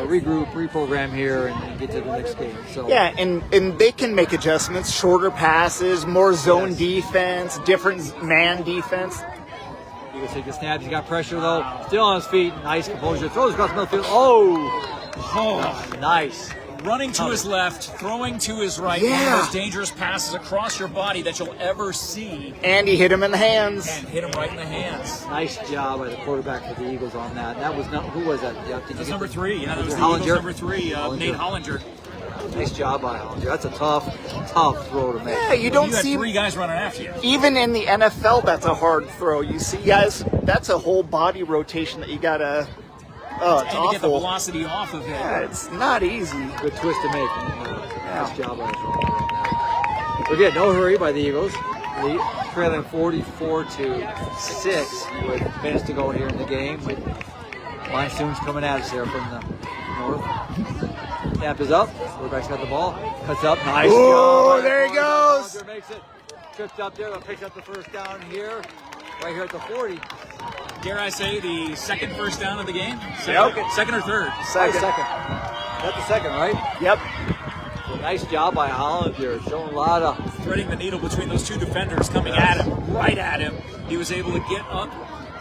regroup, reprogram here, and get to the next game. So Yeah, and they can make adjustments, shorter passes, more zone defense, different man defense. Eagles take the snap. He's got pressure though. Still on his feet. Nice composure. Throws across the middle field. Oh, nice. Running to his left, throwing to his right, one of the most dangerous passes across your body that you'll ever see. And he hit him in the hands. And hit him right in the hands. Nice job by the quarterback for the Eagles on that. That was not, who was that? That's number 3. Yeah, that was the Hollinger? Eagles number 3, Nate Hollinger. Nice job by Hollinger. That's a tough throw to make. Yeah, you don't You had see 3 guys running after you. even in the NFL. That's a hard throw. You see, guys, that's a whole body rotation that you gotta. Oh, it's And to get the awful. velocity off of it. Yeah, it's not easy. Good twist to make. Nice job by the throw. Again, no hurry by the Eagles. Trailing 44-6 with minutes to go here in the game. With monsoons coming at us here from the north. Snap is up. Quarterback's got the ball. Cuts up. Nice Oh, job. there he goes. Hollinger makes it. Tripped up there, but picks up the first down here. Right here at the 40. Dare I say the second first down of the game? Yep. Second or third? Second. That's the second, right? Yep. So nice job by Hollinger. Showing a lot of. Threading the needle between those 2 defenders coming at him, right at him. He was able to get up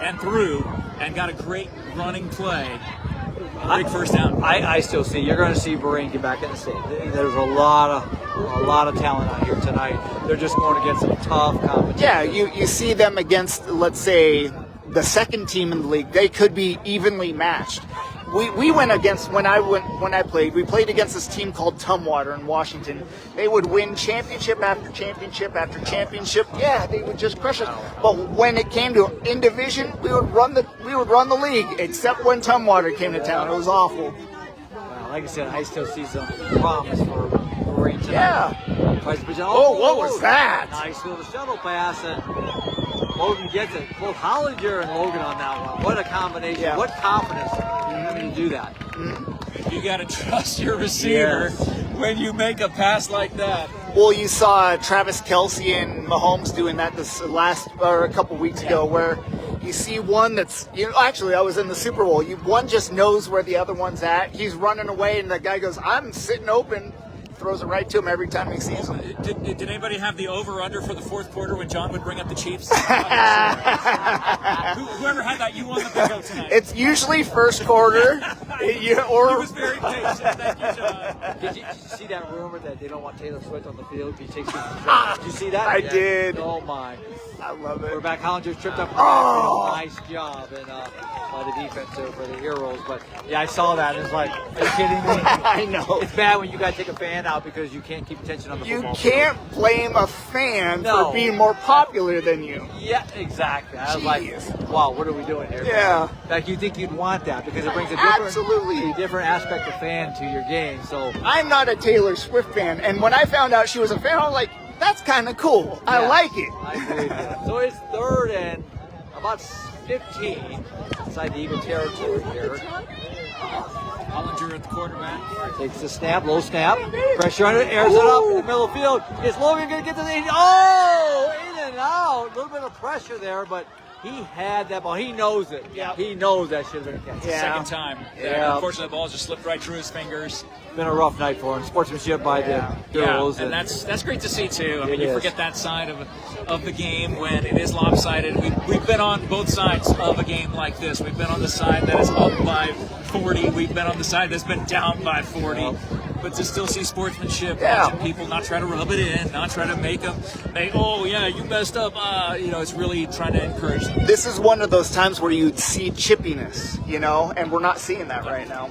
and through and got a great running play. A big first down. I still see you're going to see Berean get back in the state. There's a lot of talent out here tonight. They're just going against some tough competition. Yeah, you see them against, let's say, the second team in the league. They could be evenly matched. We went against when I played. We played against this team called Tumwater in Washington. They would win championship after championship after championship. Yeah, they would just crush us. But when it came to in division, we would run the league. Except when Tumwater came to town, it was awful. Well, like I said, I still see some promise for Berean tonight. Yeah. Oh, what was that? Nice little shuttle pass, and Logan gets it. Both Hollinger and Logan on that one. What a combination. Yeah. What confidence having to do that. You got to trust your receiver when you make a pass like that. Well, you saw Travis Kelce and Mahomes doing that a couple weeks ago, where you see one that's, actually I was in the Super Bowl. One just knows where the other one's at. He's running away, and the guy goes, "I'm sitting open." Throws it right to him every time he sees him. Did anybody have the over-under for the fourth quarter when John would bring up the Chiefs? Whoever had that, you won the bingo tonight. It's usually first quarter. He was very patient. Thank you, John. Did you see that rumor that they don't want Taylor Swift on the field? Did you see that? I did. Oh my! I love it. Quarterback Hollinger tripped up. Oh! Nice job and by the defense for the Heroes. But yeah, I saw that. It's like, are you kidding me? I know. It's bad when you got to take a fan out because you can't keep attention on the You football can't blame a fan No. for being more popular than you. field. Yeah, exactly. I was Jeez. like, wow, what are we doing here? Yeah. In fact, you think you'd want that because it brings a Absolutely. different aspect of fan to your game. So I'm not a Taylor Swift fan, and when I found out she was a fan, I was like, that's kind of cool. I yeah, like it. I agree with you. So it's third and about 15 inside the Eagle territory here. Hollinger at the quarterback. Takes the snap, low snap. Pressure on it, airs it up in the middle of the field. Is Logan going to get to the... Oh! In and out. A little bit of pressure there, but he had that ball. He knows it. Yeah. He knows that should have been a catch. Yeah. Second time. Yeah. Unfortunately, the ball just slipped right through his fingers. It's been a rough night for him. Sportsmanship by the girls. and that's great to see too. I mean, It you is. forget that side of the game when it is lopsided. We've been on both sides of a game like this. We've been on the side that is up by 40. We've been on the side that's been down by 40. But to still see sportsmanship, watching people not try to rub it in, not try to make them, oh yeah, you messed up. It's really trying to encourage them. This is one of those times where you see chippiness, and we're not seeing that right now.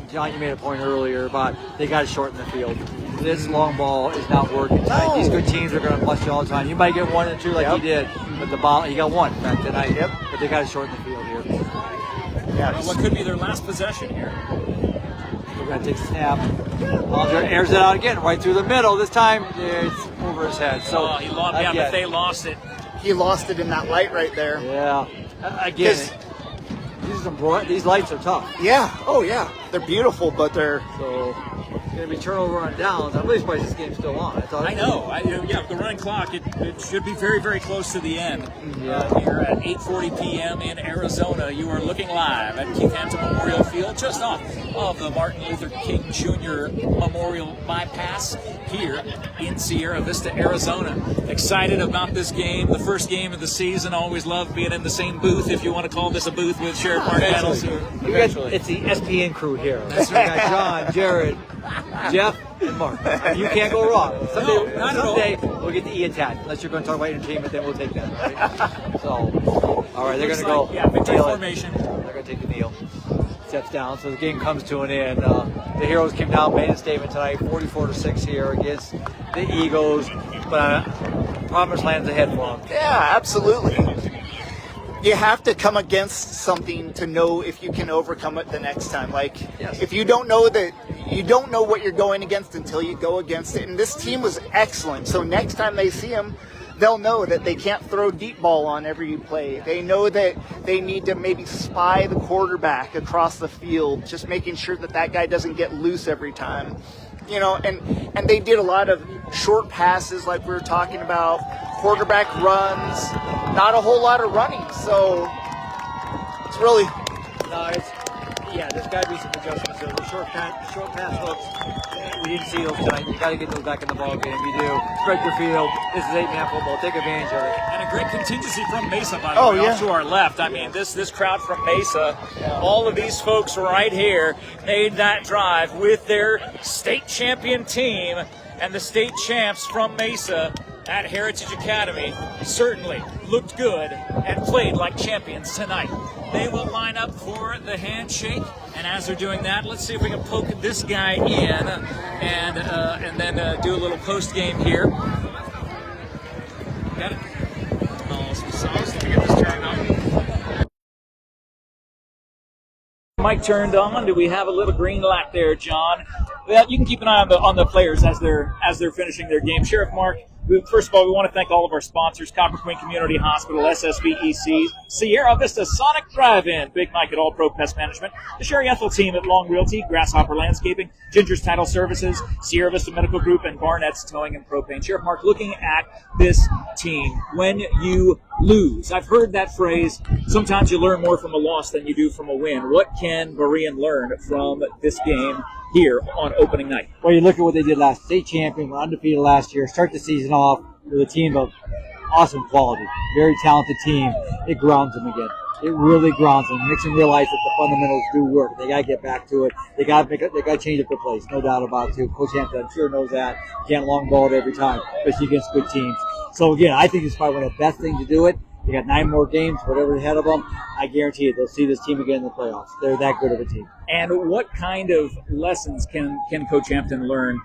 John, you made a point earlier about they got to shorten the field. This long ball is not working tonight. No. These good teams are going to bust you all the time. You might get 1 and 2 like he did, but the ball, he got 1 back tonight. Yep. But they got to shorten the field here. What could be their last possession here? We're going to take a snap. Hollinger airs it out again, right through the middle. This time, it's over his head. So He lost. Yeah, but they lost it. He lost it in that light right there. Yeah. Again, these lights are tough. Yeah. Oh, yeah. They're beautiful, but they're So it's going to be turnover on downs. I'm really surprised this game's still on. I know. Yeah, the running clock, it should be very, very close to the end. Yeah. Here at 8:40 p.m. in Arizona, you are looking live at Keith Hampton Memorial Field, just off of the Martin Luther King Jr. Memorial Bypass here in Sierra Vista, Arizona. Excited about this game, the first game of the season. Always love being in the same booth, if you want to call this a booth, with Sheriff Mark Battles. It's the SPN crew here. That's right. We got John, Jared, Jeff, and Mark. You can't go wrong. Someday we'll get the E-Attack. Unless you're going to talk about entertainment, then we'll take that. Right? So, all right, they're going to go. Yeah, victory formation. They're going to take the kneel. Steps down, so the game comes to an end. The Heroes came down, made a statement tonight, 44-6 here against the Eagles. But promised land's ahead for them. Yeah, absolutely. You have to come against something to know if you can overcome it the next time. Like, if you don't know that, you don't know what you're going against until you go against it. And this team was excellent. So next time they see them, they'll know that they can't throw deep ball on every play. They know that they need to maybe spy the quarterback across the field, just making sure that that guy doesn't get loose every time. You know, and they did a lot of short passes like we were talking about, quarterback runs, not a whole lot of running. So it's really... there's got to be some adjustments there. The short pass hooks, we didn't see those tonight. You got to get those back in the ball game. You do. Spread your field. This is 8-man football. Take advantage of it. And a great contingency from Mesa, by the way, off to our left. I mean, this crowd from Mesa, all of these folks right here made that drive with their state champion team, and the state champs from Mesa at Heritage Academy certainly looked good and played like champions tonight. They will line up for the handshake, and as they're doing that, let's see if we can poke this guy in and then do a little post game here. Got it. Some sauce. Let me get this turned on. Mic turned on. Do we have a little green light there, John? Well, you can keep an eye on the players as they're finishing their game. Sheriff Mark, first of all, we want to thank all of our sponsors: Copper Queen Community Hospital, SSVEC, Sierra Vista Sonic Drive-In, Big Mike at All Pro Pest Management, the Sherry Ethell Team at Long Realty, Grasshopper Landscaping, Ginger's Title Services, Sierra Vista Medical Group, and Barnett's Towing and Propane. Sheriff Mark, looking at this team, when you lose, I've heard that phrase, sometimes you learn more from a loss than you do from a win. What can Berean learn from this game here on opening night? Well, you look at what they did last. State champion, were undefeated last year. Start the season off with a team of awesome quality, very talented team. It grounds them again. It really grounds them. It makes them realize that the fundamentals do work. They got to get back to it. They got to change up the place. No doubt about it. Too. Coach Hampton, I'm sure, knows that. You can't long ball it every time, especially against good teams. So again, I think it's probably one of the best things to do it. They got 9 more games, whatever ahead of them. I guarantee you, they'll see this team again in the playoffs. They're that good of a team. And what kind of lessons can Coach Hampton learn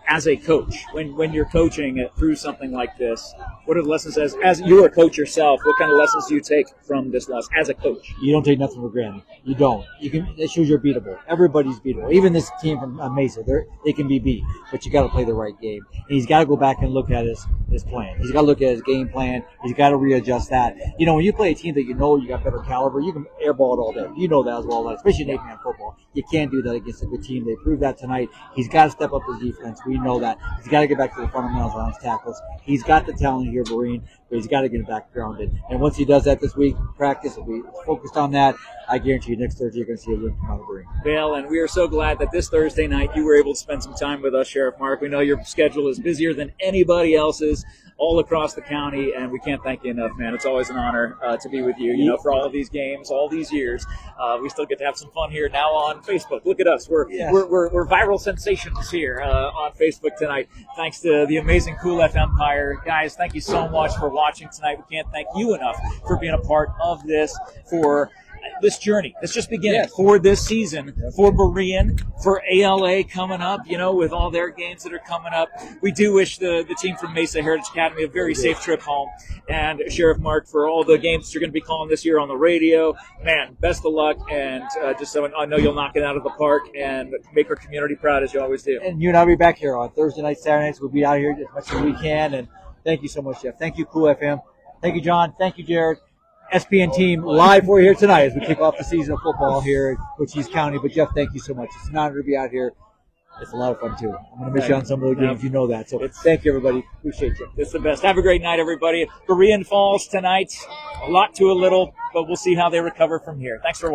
as a coach when you're coaching through something like this? What are the lessons as you're a coach yourself? What kind of lessons do you take from this loss as a coach? You don't take nothing for granted. You don't. It shows you're beatable. Everybody's beatable. Even this team from Mesa, they can be beat. But you got to play the right game. And he's got to go back and look at his plan. He's got to look at his game plan. He's got to readjust that. You know, when you play a team that you know you got better caliber, you can airball it all day. You know that as well, especially in 8-man football. You can't do that against a good team. They proved that tonight. He's got to step up his defense. We know that. He's got to get back to the fundamentals on his tackles. He's got the talent here, Berean, but he's got to get it back grounded. And once he does that this week, practice will be focused on that. I guarantee you next Thursday you're going to see a win from out of Berean. Well, and we are so glad that this Thursday night you were able to spend some time with us, Sheriff Mark. We know your schedule is busier than anybody else's all across the county, and we can't thank you enough, man. It's always an honor to be with you, you know, for all of these games, all these years. We still get to have some fun here now on Facebook. Look at us. We're viral sensations here on Facebook tonight, thanks to the amazing Cool FM Empire. Guys, thank you so much for watching tonight. We can't thank you enough for being a part of this, for this journey. It's just beginning for this season, for Berean, for ALA coming up, you know, with all their games that are coming up. We do wish the team from Mesa Heritage Academy a very safe trip home. And Sheriff Mark, for all the games that you're going to be calling this year on the radio, man, best of luck. And just so I know you'll knock it out of the park and make our community proud as you always do. And you and I'll be back here on Thursday nights, Saturday nights. We'll be out here as much as we can. And thank you so much, Jeff. Thank you, Cool FM. Thank you, John. Thank you, Jared. SPN team live for you here tonight as we kick off the season of football here at Cochise County. But Jeff, thank you so much. It's an honor to be out here. It's a lot of fun, too. I'm going to miss you on some of the games. You know that. So thank you, everybody. Appreciate you. It's the best. Have a great night, everybody. Berean falls tonight. A lot to a little, but we'll see how they recover from here. Thanks for watching.